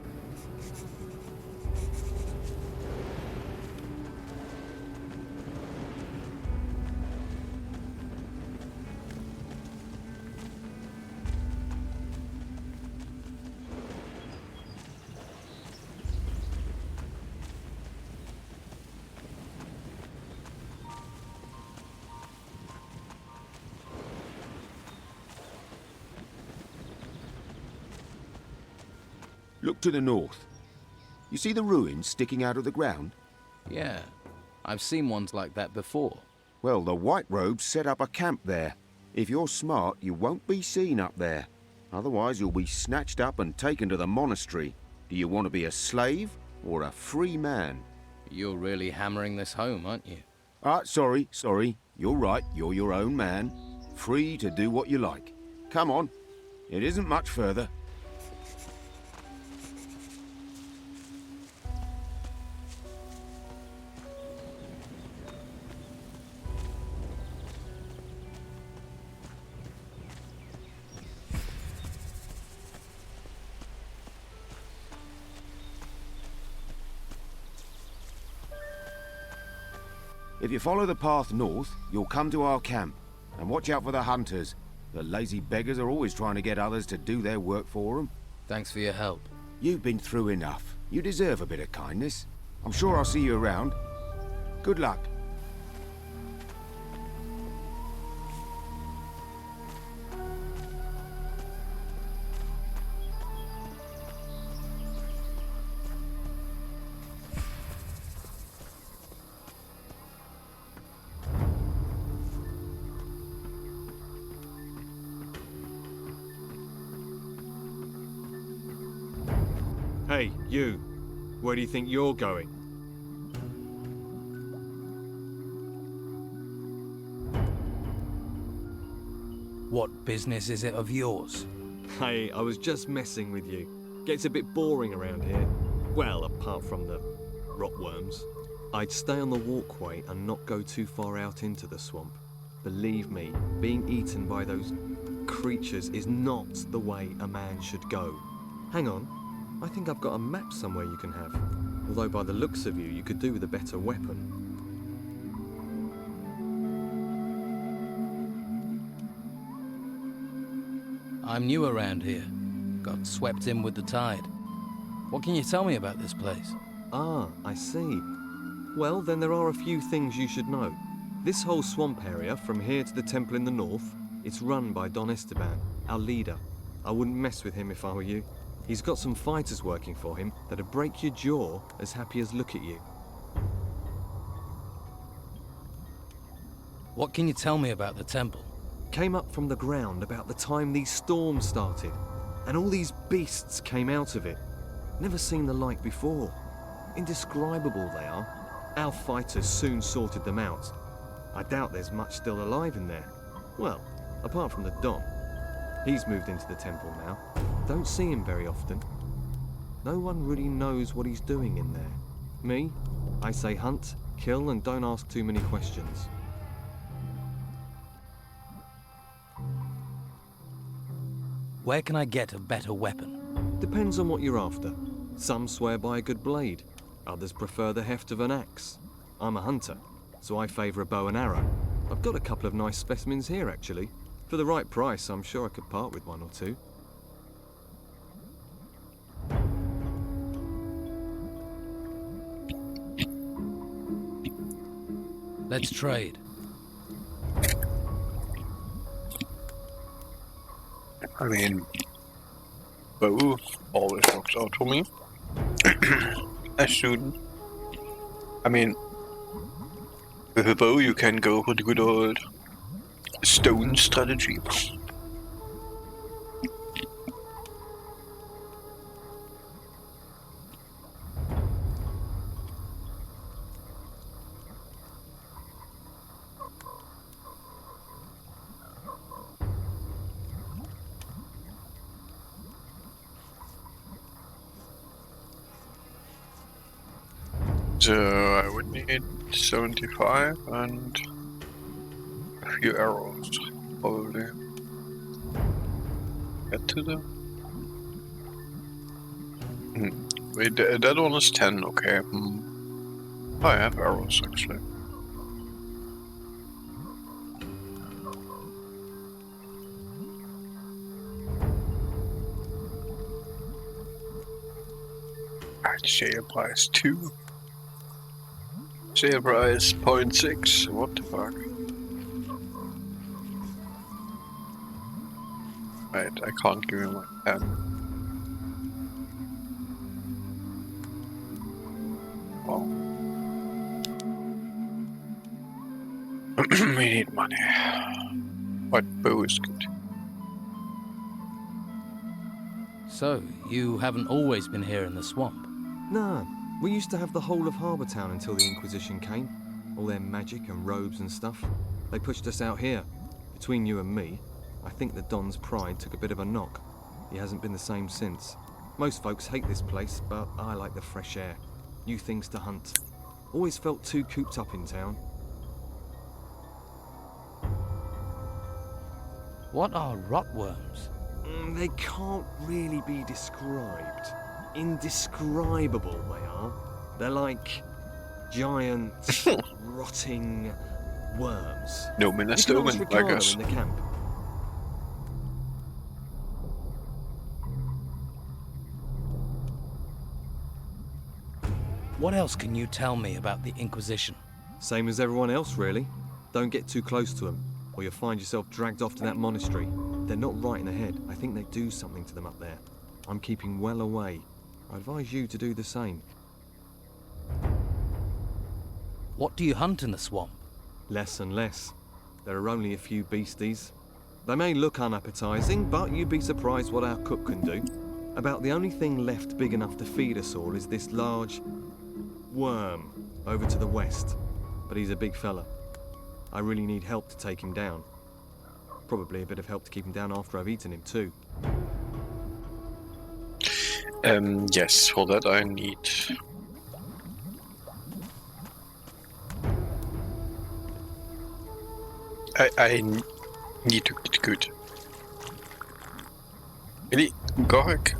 Look to the north. You see the ruins sticking out of the ground? Yeah, I've seen ones like that before. Well, the White Robes set up a camp there. If you're smart, you won't be seen up there. Otherwise, you'll be snatched up and taken to the monastery. Do you want to be a slave or a free man? You're really hammering this home, aren't you? Sorry. You're right, you're your own man. Free to do what you like. Come on. It isn't much further. If you follow the path north, you'll come to our camp. And watch out for the hunters. The lazy beggars are always trying to get others to do their work for them. Thanks for your help. You've been through enough. You deserve a bit of kindness. I'm sure I'll see you around. Good luck. Hey, you. Where do you think you're going? What business is it of yours? Hey, I was just messing with you. Gets a bit boring around here. Well, apart from the rotworms. I'd stay on the walkway and not go too far out into the swamp. Believe me, being eaten by those creatures is not the way a man should go. Hang on. I think I've got a map somewhere you can have. Although by the looks of you, you could do with a better weapon. I'm new around here. Got swept in with the tide. What can you tell me about this place? Ah, I see. Well, then there are a few things you should know. This whole swamp area, from here to the temple in the north, it's run by Don Esteban, our leader. I wouldn't mess with him if I were you. He's got some fighters working for him that'd break your jaw as happy as look at you. What can you tell me about the temple? Came up from the ground about the time these storms started, and all these beasts came out of it. Never seen the like before. Indescribable they are. Our fighters soon sorted them out. I doubt there's much still alive in there. Well, apart from the Don. He's moved into the temple now. Don't see him very often. No one really knows what he's doing in there. Me? I say hunt, kill, and don't ask too many questions. Where can I get a better weapon? Depends on what you're after. Some swear by a good blade. Others prefer the heft of an axe. I'm a hunter, so I favour a bow and arrow. I've got a couple of nice specimens here, actually. For the right price, I'm sure I could part with one or two. Let's trade. I mean, bow always works out for me. As soon. I mean, with a bow you can go for the good old stone strategy. So I would need 75 and a few arrows, probably. Get to them. Wait, that one is 10, okay. Oh, I have arrows actually. I'd say a price 2. Sale price 0.6. What the fuck? Right, I can't give you my pen. Well, we need money. What bow is good? So, you haven't always been here in the swamp? Nah, we used to have the whole of Harbour Town until the Inquisition came. All their magic and robes and stuff. They pushed us out here. Between you and me, I think the Don's pride took a bit of a knock. He hasn't been the same since. Most folks hate this place, but I like the fresh air. New things to hunt. Always felt too cooped up in town. What are rotworms? They can't really be described. Indescribable they are. They're like giant, rotting worms. No, man, that's You the can always omen, I regard guess. them in the camp. What else can you tell me about the Inquisition? Same as everyone else, really. Don't get too close to them, or you'll find yourself dragged off to that monastery. They're not right in the head. I think they do something to them up there. I'm keeping well away. I advise you to do the same. What do you hunt in the swamp? Less and less. There are only a few beasties. They may look unappetizing, but you'd be surprised what our cook can do. About the only thing left big enough to feed us all is this large worm over to the west. But he's a big fella. I really need help to take him down. Probably a bit of help to keep him down after I've eaten him too. Yes, for that I need... I need to get good. Really, Gothic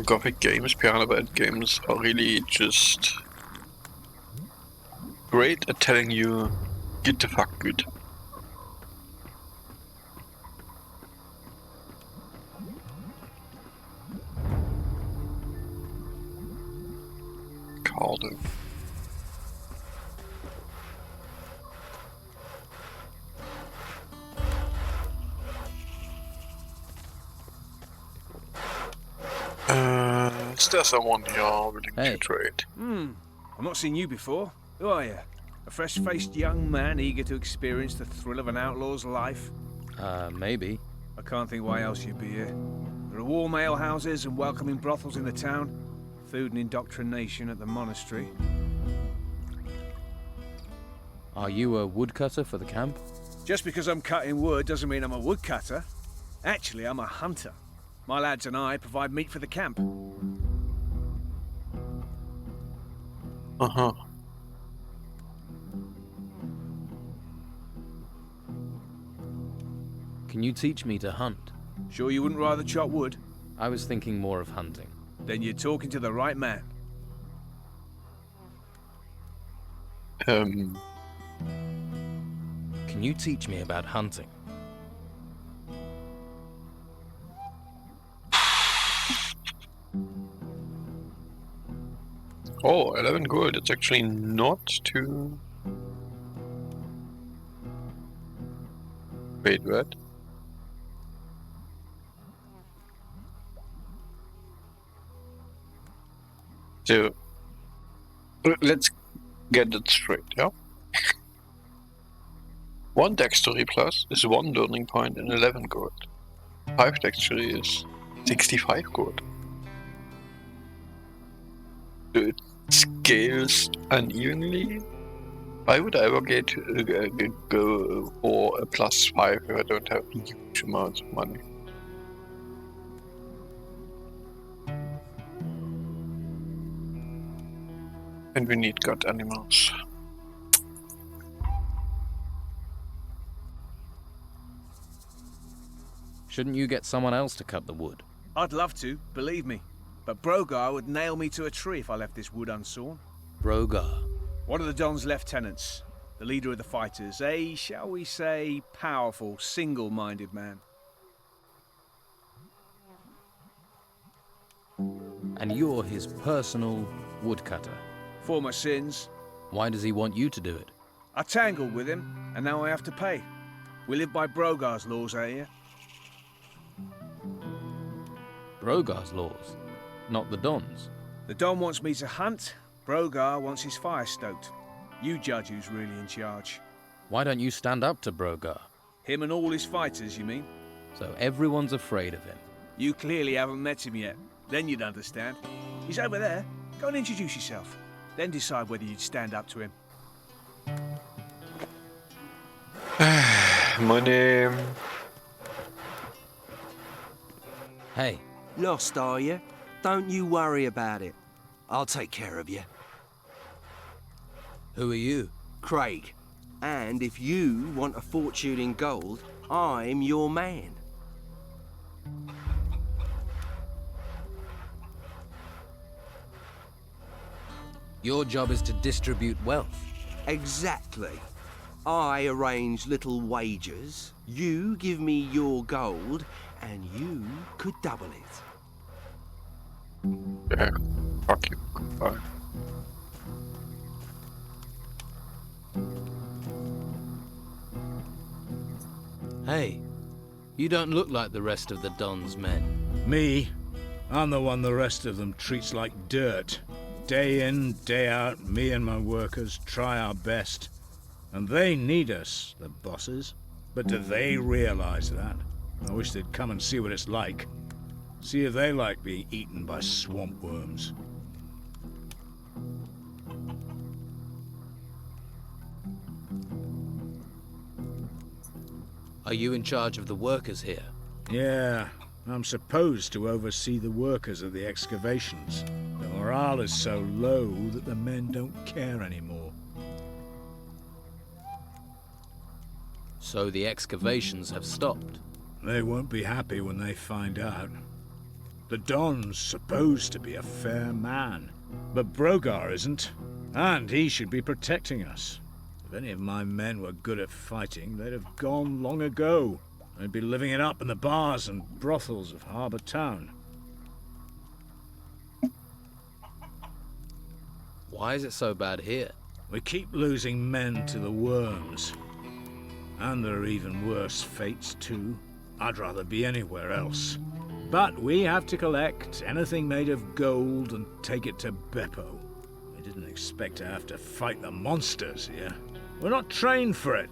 Gothic games, Piano Bad games are really just great at telling you get the fuck good. Cardo. Is there someone here willing Hey. to trade? I've not seen you before. Who are you? A fresh-faced young man eager to experience the thrill of an outlaw's life? Maybe. I can't think why else you'd be here. There are warm alehouses and welcoming brothels in the town. Food and indoctrination at the monastery. Are you a woodcutter for the camp? Just because I'm cutting wood doesn't mean I'm a woodcutter. Actually, I'm a hunter. My lads and I provide meat for the camp. Uh-huh. Can you teach me to hunt? Sure you wouldn't rather chop wood? I was thinking more of hunting. Then you're talking to the right man. Can you teach me about hunting? Oh, 11 gold. It's actually not too... Wait, what? So, let's get it straight, yeah? 1 dexterity plus is 1 learning point and 11 gold. 5 dexterity is 65 gold. So it scales unevenly. Why would I ever go for a +5 if I don't have huge amounts of money? And we need god animals. Shouldn't you get someone else to cut the wood? I'd love to, believe me. But Brogar would nail me to a tree if I left this wood unsawn. Brogar. One of the Don's lieutenants, the leader of the fighters, a, shall we say, powerful, single-minded man. And you're his personal woodcutter. For my sins, Why does he want you to do it? I tangled with him, and now I have to pay. We live by Brogar's laws out here. Brogar's laws, not the Don's. The Don wants me to hunt, Brogar wants his fire stoked. You judge who's really in charge. Why don't you stand up to Brogar? Him and all his fighters, you mean? So everyone's afraid of him. You clearly haven't met him yet. Then you'd understand. He's over there. Go and introduce yourself. Then decide whether you'd stand up to him. My name... Hey, Lost, are you? Don't you worry about it. I'll take care of you. who are you? Craig. And if you want a fortune in gold, I'm your man. Your job is to distribute wealth. Exactly. I arrange little wagers, you give me your gold, and you could double it. Yeah, fuck you. Goodbye. Hey, you don't look like the rest of the Don's men. Me? I'm the one the rest of them treats like dirt. Day in, day out, me and my workers try our best. And they need us, the bosses. But do they realize that? I wish they'd come and see what it's like. See if they like being eaten by swamp worms. Are you in charge of the workers here? Yeah, I'm supposed to oversee the workers of the excavations. The morale is so low that the men don't care anymore. So the excavations have stopped. They won't be happy when they find out. The Don's supposed to be a fair man, but Brogar isn't, and he should be protecting us. If any of my men were good at fighting, they'd have gone long ago. They'd be living it up in the bars and brothels of Harbour Town. Why is it so bad here? We keep losing men to the worms. And there are even worse fates, too. I'd rather be anywhere else. But we have to collect anything made of gold and take it to Beppo. We didn't expect to have to fight the monsters here. We're not trained for it.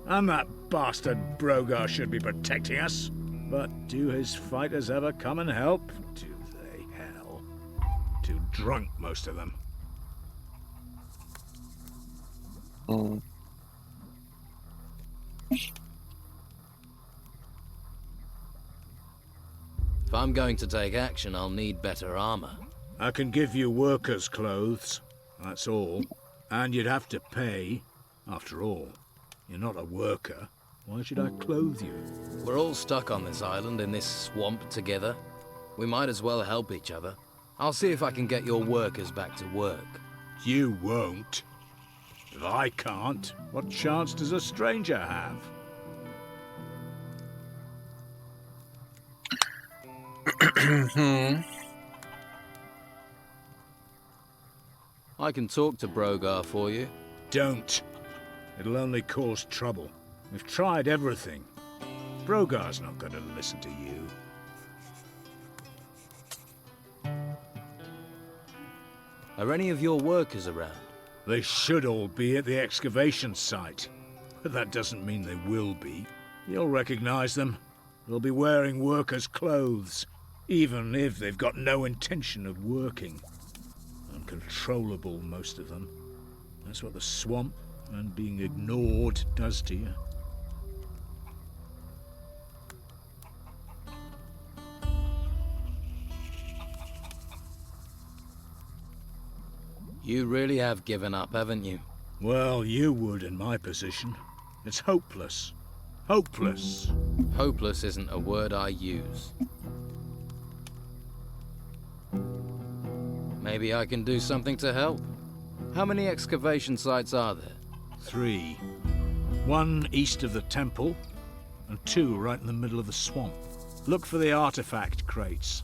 And that bastard Brogar should be protecting us. But do his fighters ever come and help? Do they, hell? Too drunk, most of them. If I'm going to take action, I'll need better armor. I can give you workers' clothes, that's all. And you'd have to pay. After all, you're not a worker. Why should I clothe you? We're all stuck on this island in this swamp together. We might as well help each other. I'll see if I can get your workers back to work. You won't. If I can't, what chance does a stranger have? I can talk to Brogar for you. Don't. It'll only cause trouble. We've tried everything. Brogar's not going to listen to you. Are any of your workers around? They should all be at the excavation site. But that doesn't mean they will be. You'll recognize them. They'll be wearing workers' clothes, even if they've got no intention of working. Uncontrollable, most of them. That's what the swamp and being ignored does to you. You really have given up, haven't you? Well, you would in my position. It's hopeless. Hopeless. Hopeless isn't a word I use. Maybe I can do something to help. How many excavation sites are there? 3. 1 east of the temple, and 2 right in the middle of the swamp. Look for the artifact crates.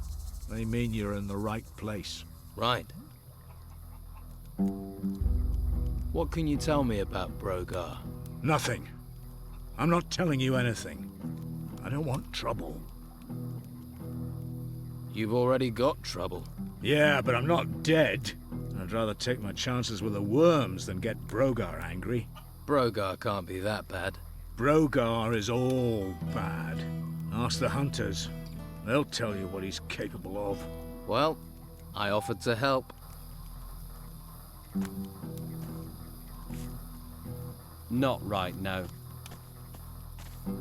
They mean you're in the right place. Right. What can you tell me about Brogar? Nothing. I'm not telling you anything. I don't want trouble. You've already got trouble. Yeah, but I'm not dead. I'd rather take my chances with the worms than get Brogar angry. Brogar can't be that bad. Brogar is all bad. Ask the hunters. They'll tell you what he's capable of. Well, I offered to help. Not right now. I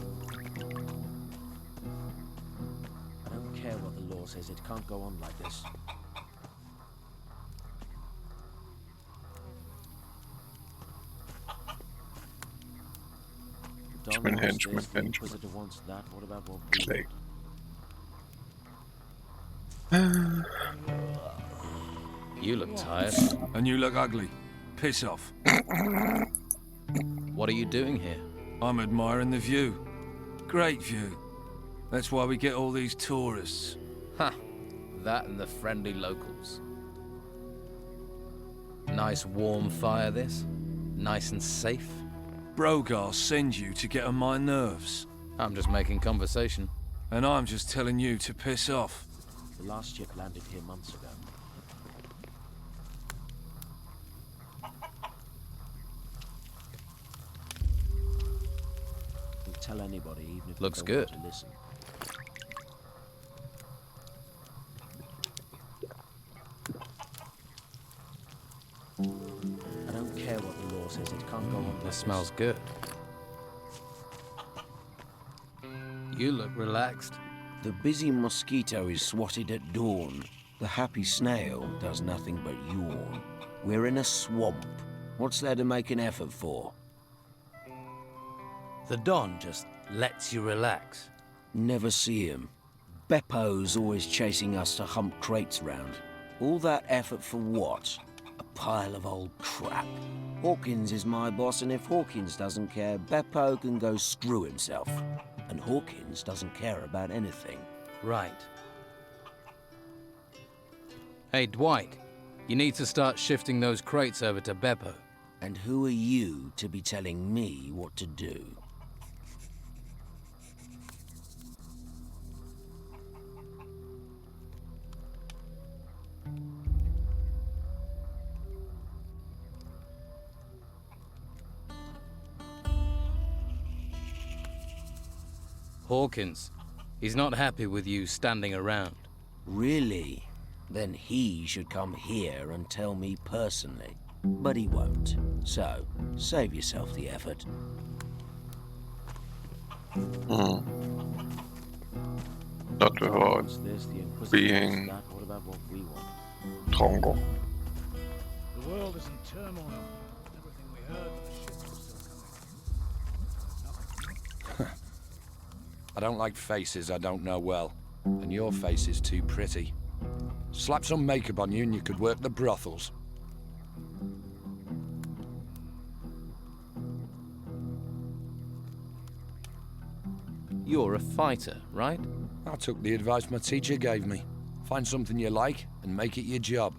don't care what the law says, it can't go on like this. Henchman, henchman, The Inquisitor wants that. What about what we Clay. You look tired. And you look ugly. Piss off. What are you doing here? I'm admiring the view. Great view. That's why we get all these tourists. Ha! That and the friendly locals. Nice warm fire, this? Nice and safe? Brogar sends you to get on my nerves. I'm just making conversation. And I'm just telling you to piss off. The last ship landed here months ago. Don't tell anybody, even if Looks they don't good. want to listen. I don't care what the law says, it can't go on like This smells good. You look relaxed. The busy mosquito is swatted at dawn. The happy snail does nothing but yawn. We're in a swamp. What's there to make an effort for? The Don just lets you relax. Never see him. Beppo's always chasing us to hump crates round. All that effort for what? A pile of old crap. Hawkins is my boss, and if Hawkins doesn't care, Beppo can go screw himself. And Hawkins doesn't care about anything. Right. Hey, Dwight. You need to start shifting those crates over to Beppo. And who are you to be telling me what to do? Hawkins. He's not happy with you standing around. Really? Then he should come here and tell me personally. But he won't. So, save yourself the effort. Not without being Drongo. The world is in turmoil. Everything we heard, the ships were still coming. I don't like faces I don't know well, and your face is too pretty. Slap some makeup on you and you could work the brothels. You're a fighter, right? I took the advice my teacher gave me. Find something you like and make it your job.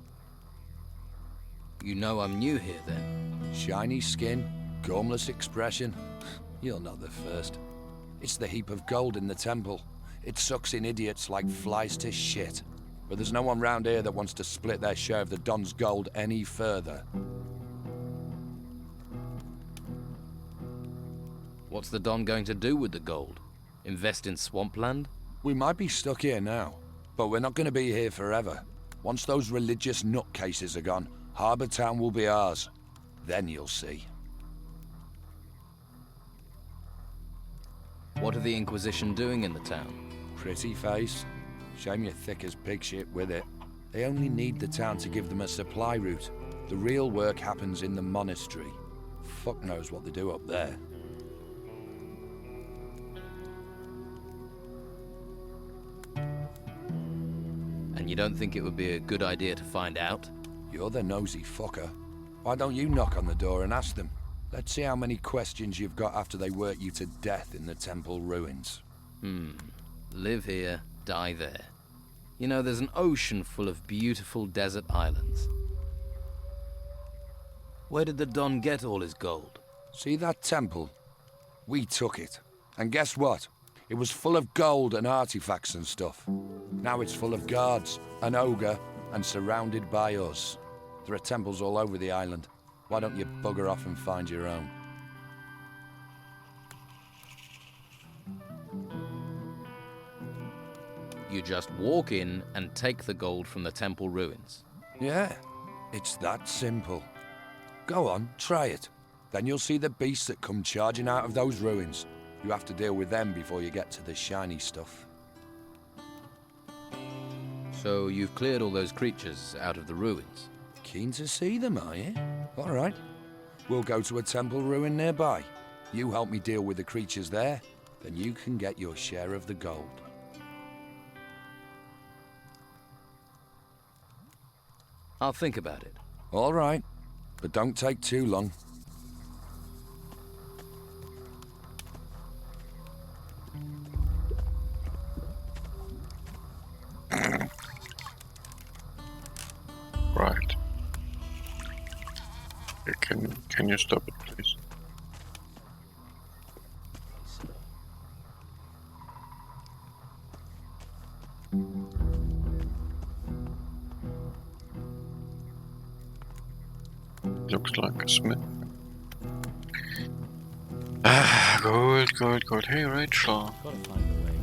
You know I'm new here then? Shiny skin, gormless expression. You're not the first. It's the heap of gold in the temple. It sucks in idiots like flies to shit. But there's no one round here that wants to split their share of the Don's gold any further. What's the Don going to do with the gold? Invest in swampland? We might be stuck here now, but we're not going to be here forever. Once those religious nutcases are gone, Harbour Town will be ours. Then you'll see. What are the Inquisition doing in the town? Pretty face. Shame you're thick as pig shit with it. They only need the town to give them a supply route. The real work happens in the monastery. Fuck knows what they do up there. And you don't think it would be a good idea to find out? You're the nosy fucker. Why don't you knock on the door and ask them? Let's see how many questions you've got after they work you to death in the temple ruins. Live here, die there. You know, there's an ocean full of beautiful desert islands. Where did the Don get all his gold? See that temple? We took it. And guess what? It was full of gold and artifacts and stuff. Now it's full of guards, an ogre, and surrounded by us. There are temples all over the island. Why don't you bugger off and find your own? You just walk in and take the gold from the temple ruins. Yeah, it's that simple. Go on, try it. Then you'll see the beasts that come charging out of those ruins. You have to deal with them before you get to the shiny stuff. So you've cleared all those creatures out of the ruins? Keen to see them, are you? All right. We'll go to a temple ruin nearby. You help me deal with the creatures there, then you can get your share of the gold. I'll think about it. All right, but don't take too long. Right. Can you stop it, please? Looks like a smith. Ah, gold, gold, gold. Hey, Rachel. Gotta find a way.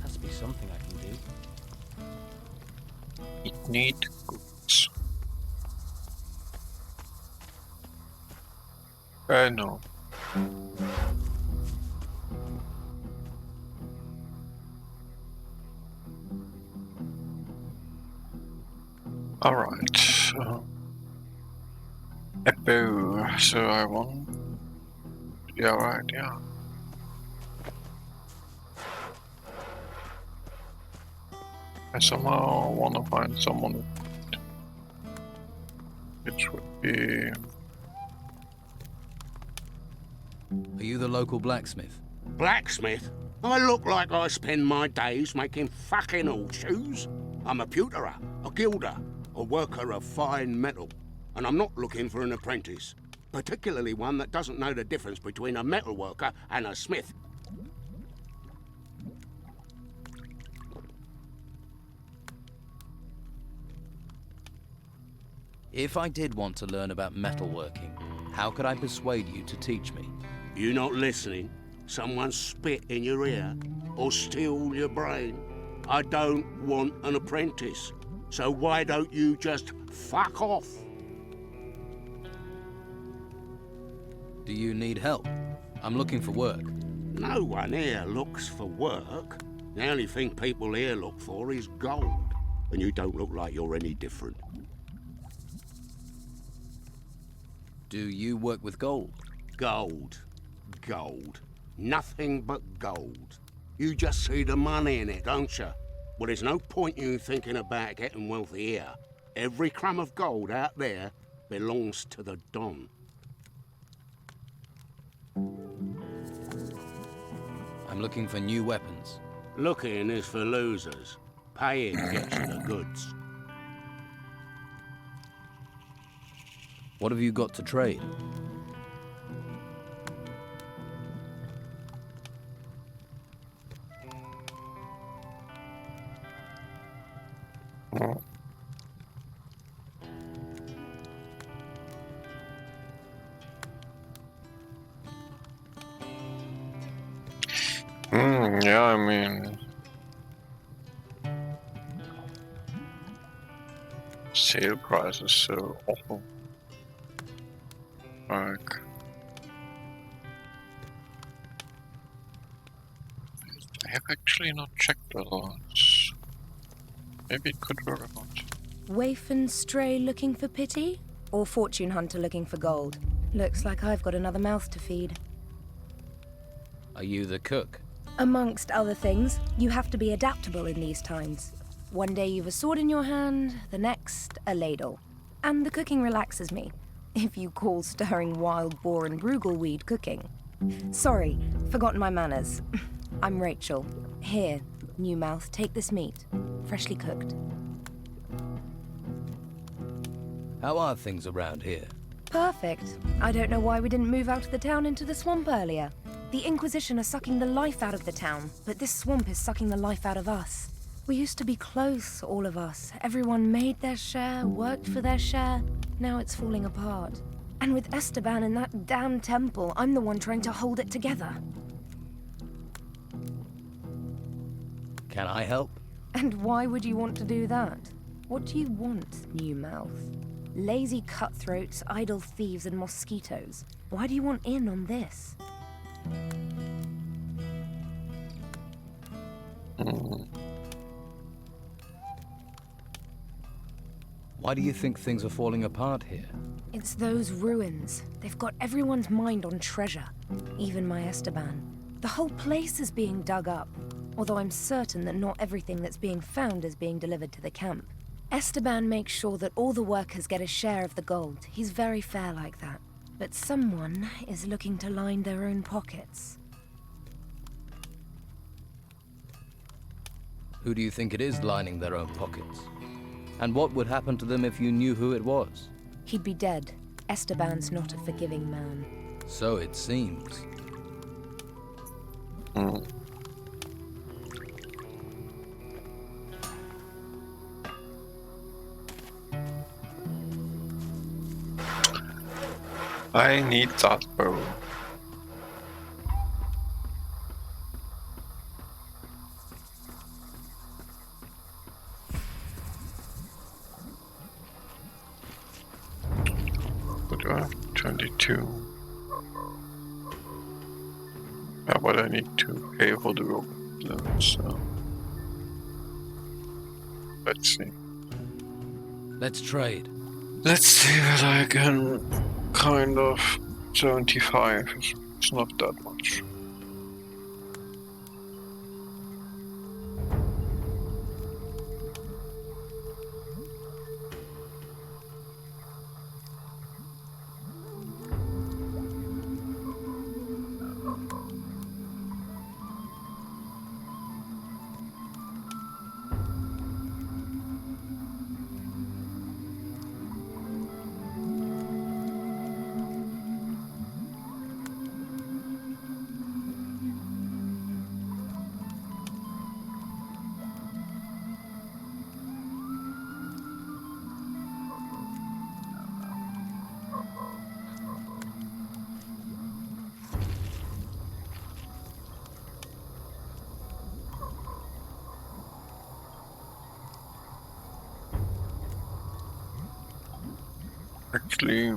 Has to be something I can do. It need goods. No. Alright. A bow. So I want. Yeah, right, yeah. I somehow want to find someone which would be. Are you the local blacksmith? Blacksmith? I look like I spend my days making fucking horseshoes. I'm a pewterer, a gilder, a worker of fine metal. And I'm not looking for an apprentice. Particularly one that doesn't know the difference between a metal worker and a smith. If I did want to learn about metalworking, how could I persuade you to teach me? You not listening? Someone spit in your ear? or steal your brain. I don't want an apprentice. So why don't you just fuck off? Do you need help? I'm looking for work. No one here looks for work. The only thing people here look for is gold. And you don't look like you're any different. Do you work with gold? Gold. Gold. Nothing but gold. You just see the money in it, don't you? Well, there's no point you thinking about getting wealthy here. Every crumb of gold out there belongs to the Don. I'm looking for new weapons. Looking is for losers. Paying gets you the goods. What have you got to trade? Yeah, I mean... Sale price is so awful. Like... I have actually not checked the odds. Maybe it could work out. Waif and stray looking for pity? Or fortune hunter looking for gold? Looks like I've got another mouth to feed. Are you the cook? Amongst other things, you have to be adaptable in these times. One day you've a sword in your hand, the next a ladle. And the cooking relaxes me, if you call stirring wild boar and brugelweed cooking. Sorry, forgotten my manners. I'm Rachel. Here, new mouth, take this meat. Freshly cooked. How are things around here? Perfect. I don't know why we didn't move out of the town into the swamp earlier. The Inquisition are sucking the life out of the town, but this swamp is sucking the life out of us. We used to be close, all of us. Everyone made their share, worked for their share. Now it's falling apart. And with Esteban in that damn temple, I'm the one trying to hold it together. Can I help? And why would you want to do that? What do you want, new mouth? Lazy cutthroats, idle thieves, and mosquitoes. Why do you want in on this? Why do you think things are falling apart here? It's those ruins. They've got everyone's mind on treasure. Even my Esteban. The whole place is being dug up. Although I'm certain that not everything that's being found is being delivered to the camp. Esteban makes sure that all the workers get a share of the gold. He's very fair like that. But someone is looking to line their own pockets. Who do you think it is lining their own pockets? And what would happen to them if you knew who it was? He'd be dead. Esteban's not a forgiving man. So it seems. I need that bow. What do I have? 22. Yeah, but I need to pay for the rope level, so... Let's see. Let's trade. Let's see what I can... kind of... 75. It's not that much. Actually,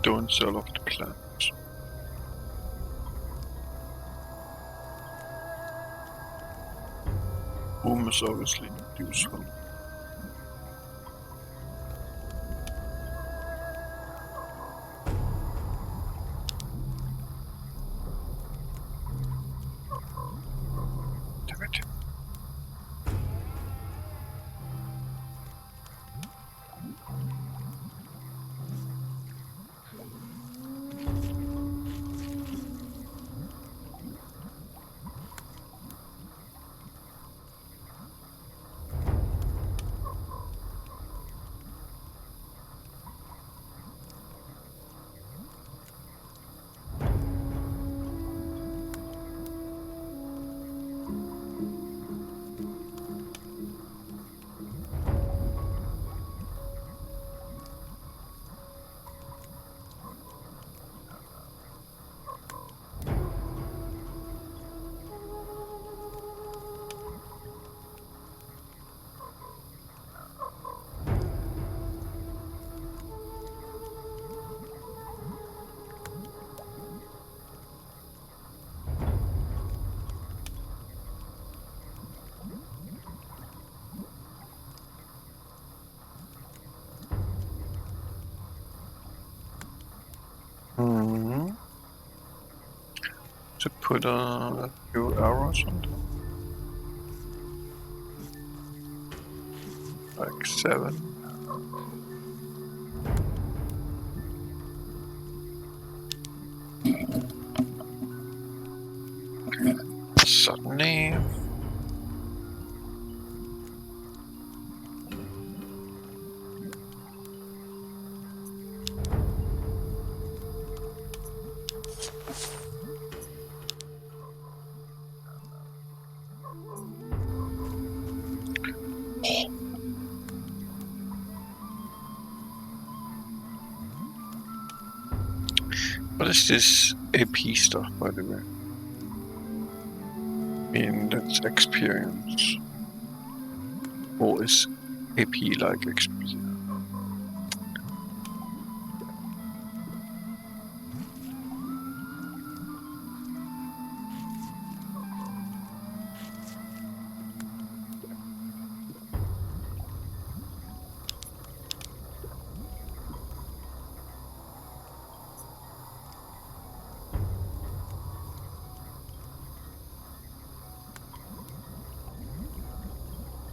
don't sell off the clans. Boom is obviously useful. Damn it. To put a few arrows on them. Like 7. Suddenly. What is this AP stuff, by the way? I mean, that's experience. Or is AP like experience?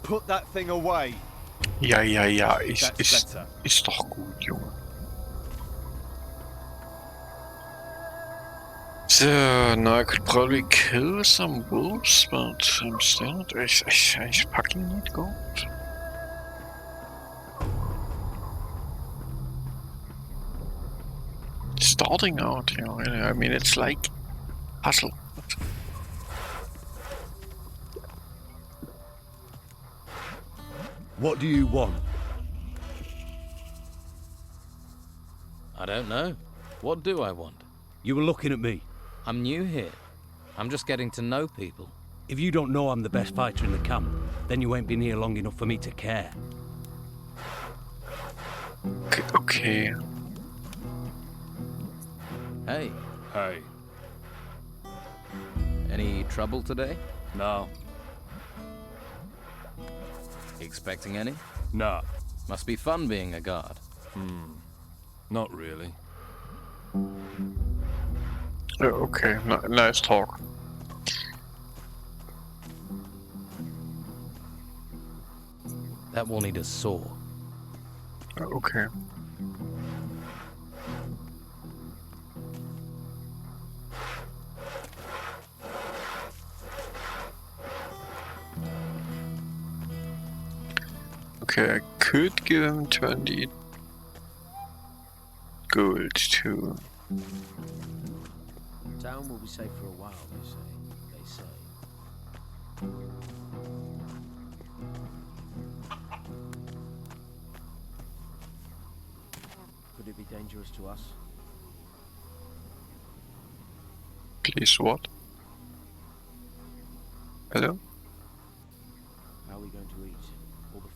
Put that thing away. Ja, ist doch gut, Junge. So, now I could probably kill some wolves, but I'm still not. Ich fucking need gold. Starting out, you know, I mean, it's like hustle. What do you want? I don't know. What do I want? You were looking at me. I'm new here. I'm just getting to know people. If you don't know I'm the best fighter in the camp, then you ain't been here long enough for me to care. Okay. Hey. Hey. Any trouble today? No. Expecting any? No. Must be fun being a guard. Not really. Yeah, okay, nice talk. That will need a saw. Okay. Okay, I could give him 20 gold too. Town will be safe for a while, they say. Could it be dangerous to us? Please, what? Hello? How are we going to eat?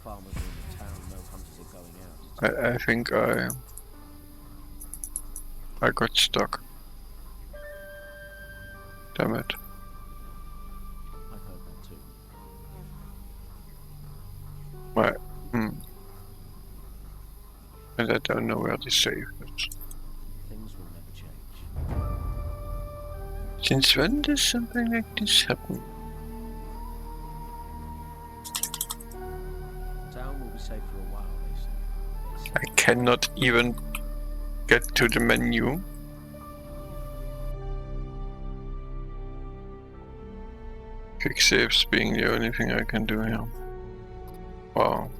farmers are in the town, no hunters are going out. I think I got stuck. Damn it. I've heard that too. Right. And I don't know where the save is. Things will never change. Since when does something like this happen? Town will be safe for a while, they say. I cannot even get to the menu. Quick saves being the only thing I can do here. Wow.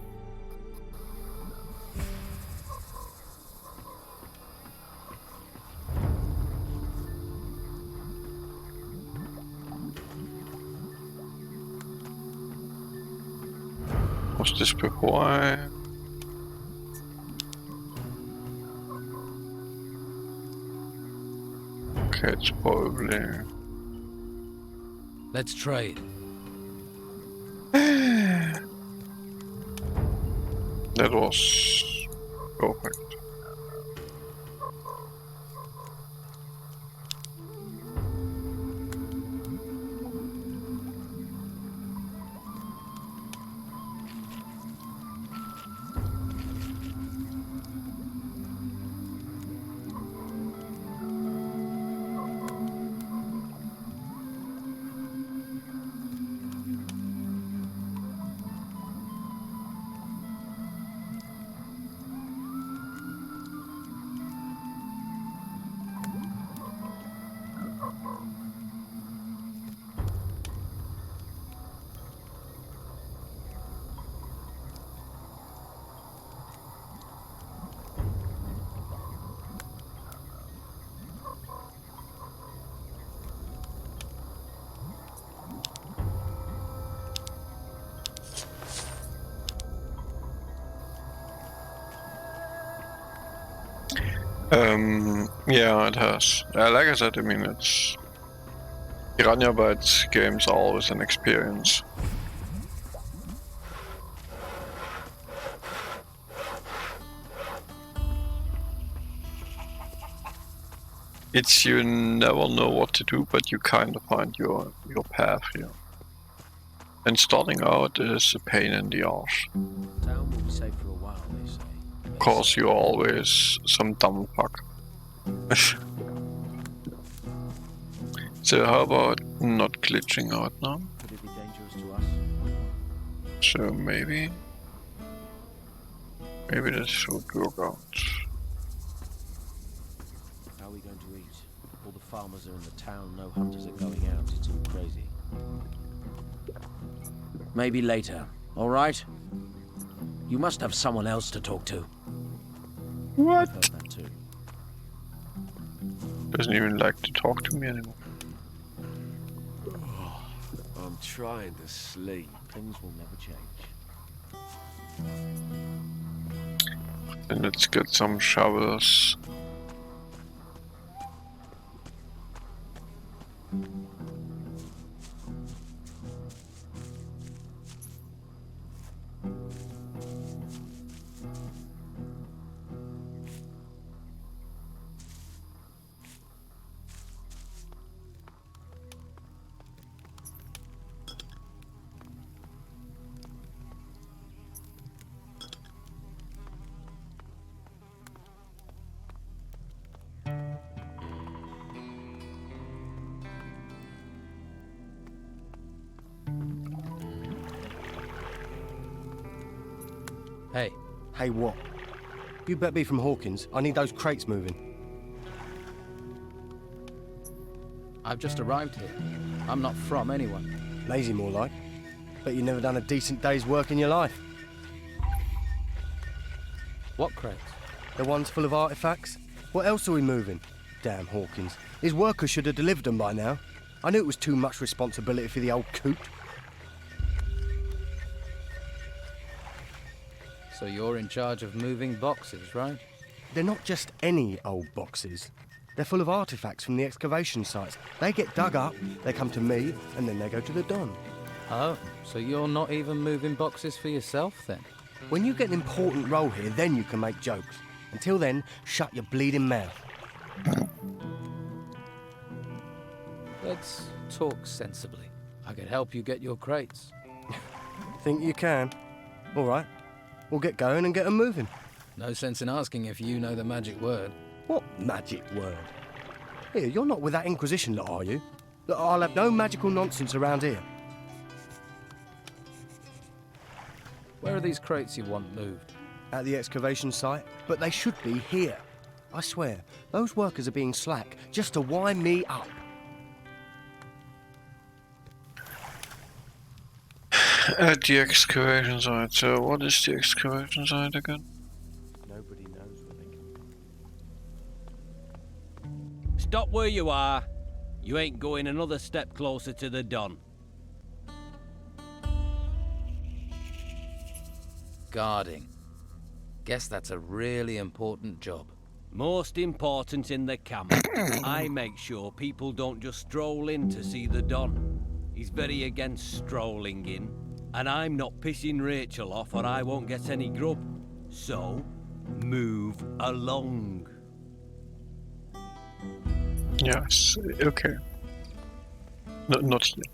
Was this before I... Okay, it's probably... Let's trade. That was perfect. Yeah, it has. Like I said, I mean, it's... Piranha Bytes games are always an experience. It's you never know what to do, but you kind of find your path here. And starting out is a pain in the arse. Town will be safe for a while, they say. Of course, you're always some dumb fuck. So how about not glitching out now? Could it be dangerous to us? So maybe this should work out. How are we going to eat? All the farmers are in the town, no hunters are going out. It's all crazy. Maybe later, all right? You must have someone else to talk to. What? I've heard that too. Doesn't even like to talk to me anymore. I'm trying to sleep. Things will never change. And let's get some shovels. Hey. Hey, what? You better be from Hawkins. I need those crates moving. I've just arrived here. I'm not from anyone. Lazy, more like. Bet you never done a decent day's work in your life. What crates? The ones full of artifacts. What else are we moving? Damn Hawkins. His workers should have delivered them by now. I knew it was too much responsibility for the old coot. So you're in charge of moving boxes, right? They're not just any old boxes. They're full of artifacts from the excavation sites. They get dug up, they come to me, and then they go to the Don. Oh, so you're not even moving boxes for yourself then? When you get an important role here, then you can make jokes. Until then, shut your bleeding mouth. Let's talk sensibly. I could help you get your crates. Think you can? All right. We'll get going and get them moving. No sense in asking if you know the magic word. What magic word? Here, you're not with that Inquisition lot, are you? Look, I'll have no magical nonsense around here. Where are these crates you want moved? At the excavation site, but they should be here. I swear, those workers are being slack just to wind me up. At the excavation site. So what is the excavation site again? Nobody knows where they can. Stop where you are. You ain't going another step closer to the Don. Guarding. Guess that's a really important job. Most important in the camp. I make sure people don't just stroll in to see the Don. He's very against strolling in. And I'm not pissing Rachel off or I won't get any grub. So, move along. Yes, okay. No, not here.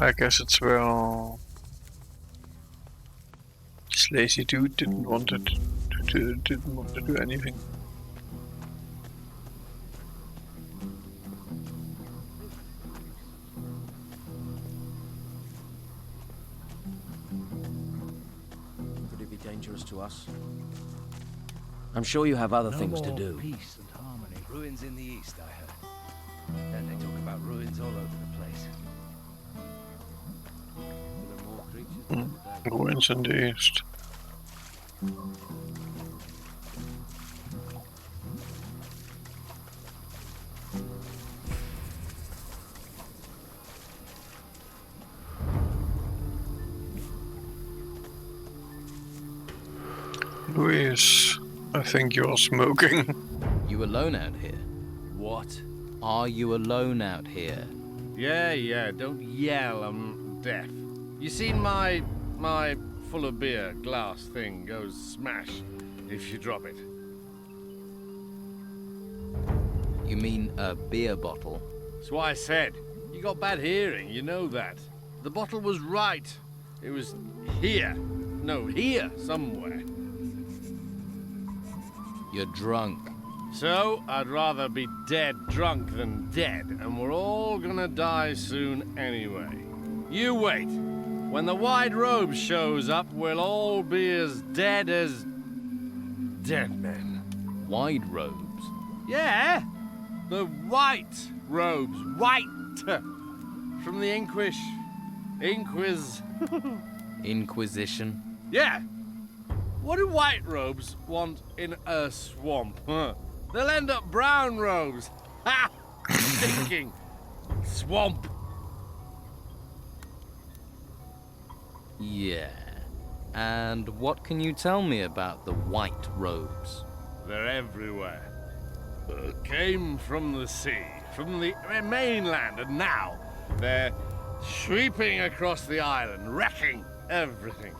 I guess it's where this lazy dude didn't want to do anything. Could it be dangerous to us? I'm sure you have other things to do. Peace and harmony. Ruins in the east, I heard. Then they talk about ruins all over the place. There are more creatures than the day. Ruins in the east. Luis, I think you're smoking. You alone out here? What? Are you alone out here? Yeah, don't yell, I'm deaf. You seen my full of beer glass thing goes smash if you drop it. You mean a beer bottle? That's why I said. You got bad hearing, you know that. The bottle was right. It was here. No, here somewhere. You're drunk. So, I'd rather be dead drunk than dead, and we're all gonna die soon anyway. You wait. When the White Robe shows up, we'll all be as dead dead men. White Robes? Yeah! The White Robes. White! From the Inquisition? Yeah! What do White Robes want in a swamp? Huh? They'll end up brown robes. Ha! Stinking swamp. Yeah. And what can you tell me about the White Robes? They're everywhere. Came from the sea, from the mainland, and now they're sweeping across the island, wrecking everything.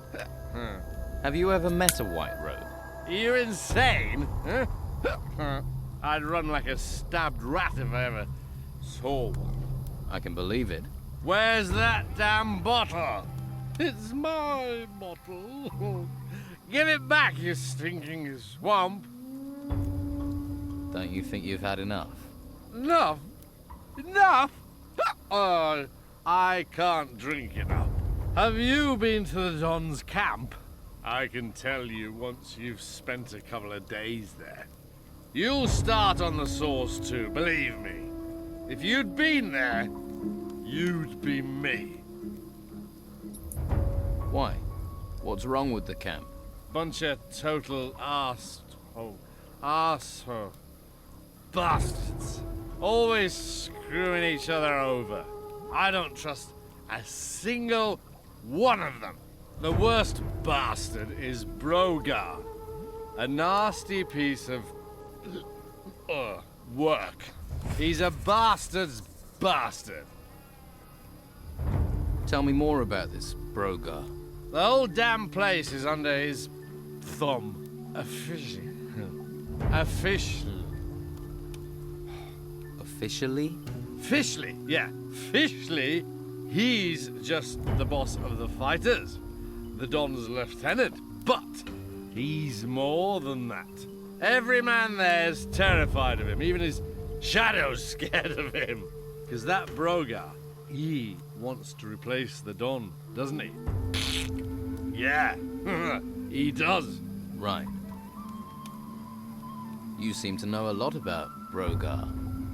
Have you ever met a White Robe? Are you insane? Huh? I'd run like a stabbed rat if I ever saw one. I can believe it. Where's that damn bottle? It's my bottle. Give it back, you stinking swamp. Don't you think you've had enough? Enough? Enough? Oh, I can't drink enough. Have you been to the Don's camp? I can tell you once you've spent a couple of days there. You'll start on the sauce too, believe me. If you'd been there, you'd be me. Why? What's wrong with the camp? Bunch of total arsehole bastards. Always screwing each other over. I don't trust a single one of them. The worst bastard is Brogar. A nasty piece of work. He's a bastard's bastard. Tell me more about this Brogar. The whole damn place is under his thumb. Officially. Officially, yeah. Officially, he's just the boss of the fighters. The Don's lieutenant. But he's more than that. Every man there's terrified of him. Even his shadow's scared of him. Because that Brogar, he wants to replace the Don, doesn't he? Yeah, he does. Right. You seem to know a lot about Brogar.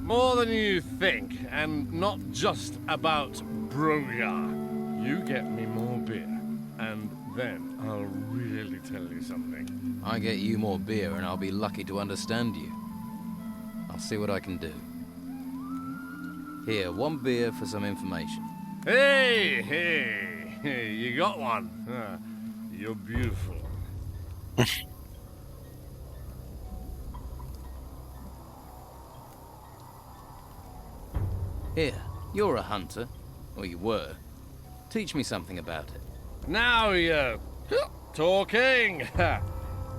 More than you think, and not just about Brogar. You get me more beer, and then I'll really tell you something. I get you more beer and I'll be lucky to understand you. I'll see what I can do. Here, 1 beer for some information. Hey, you got one. You're beautiful. Here, you're a hunter. Or you were. Teach me something about it. Now you're talking.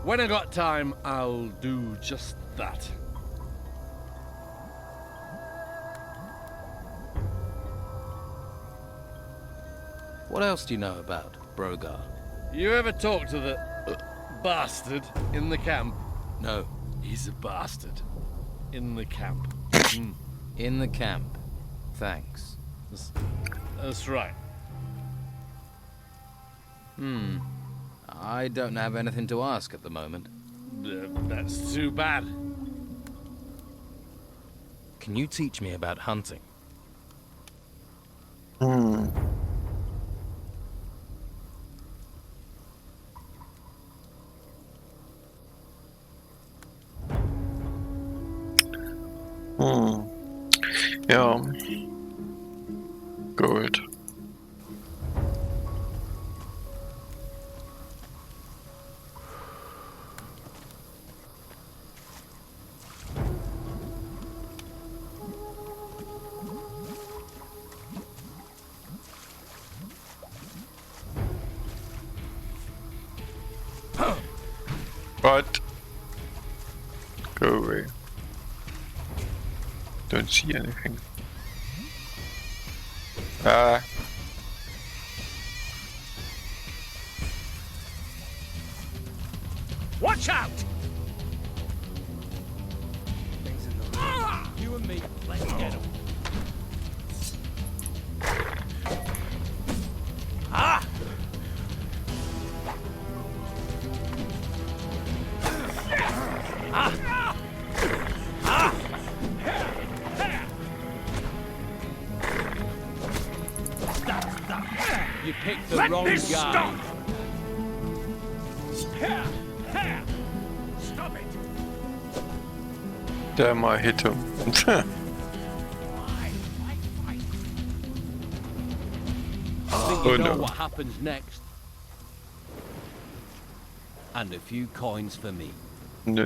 When I got time, I'll do just that. What else do you know about Brogar? You ever talk to the bastard in the camp? No. He's a bastard. In the camp. In the camp. Thanks. That's right. I don't have anything to ask at the moment. That's too bad. Can you teach me about hunting? Yeah. Good. What? Go away. Don't see anything. Watch out! You and me, let's get him. Ah! You picked the Let wrong me guy. stop! Stop it! Damn, I hit him. I think you Oh, know no. what happens next. And a few coins for me. No.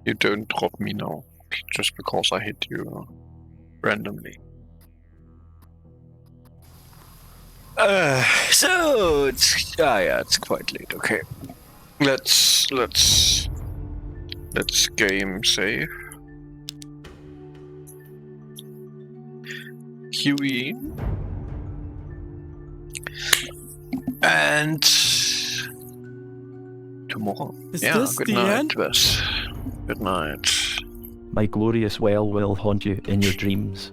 You don't drop me now. Just because I hit you randomly. So it's it's quite late. Okay, let's game save. Huey and tomorrow. Is yeah, this good the night, end? Wes. Good night. My glorious well will haunt you in your dreams.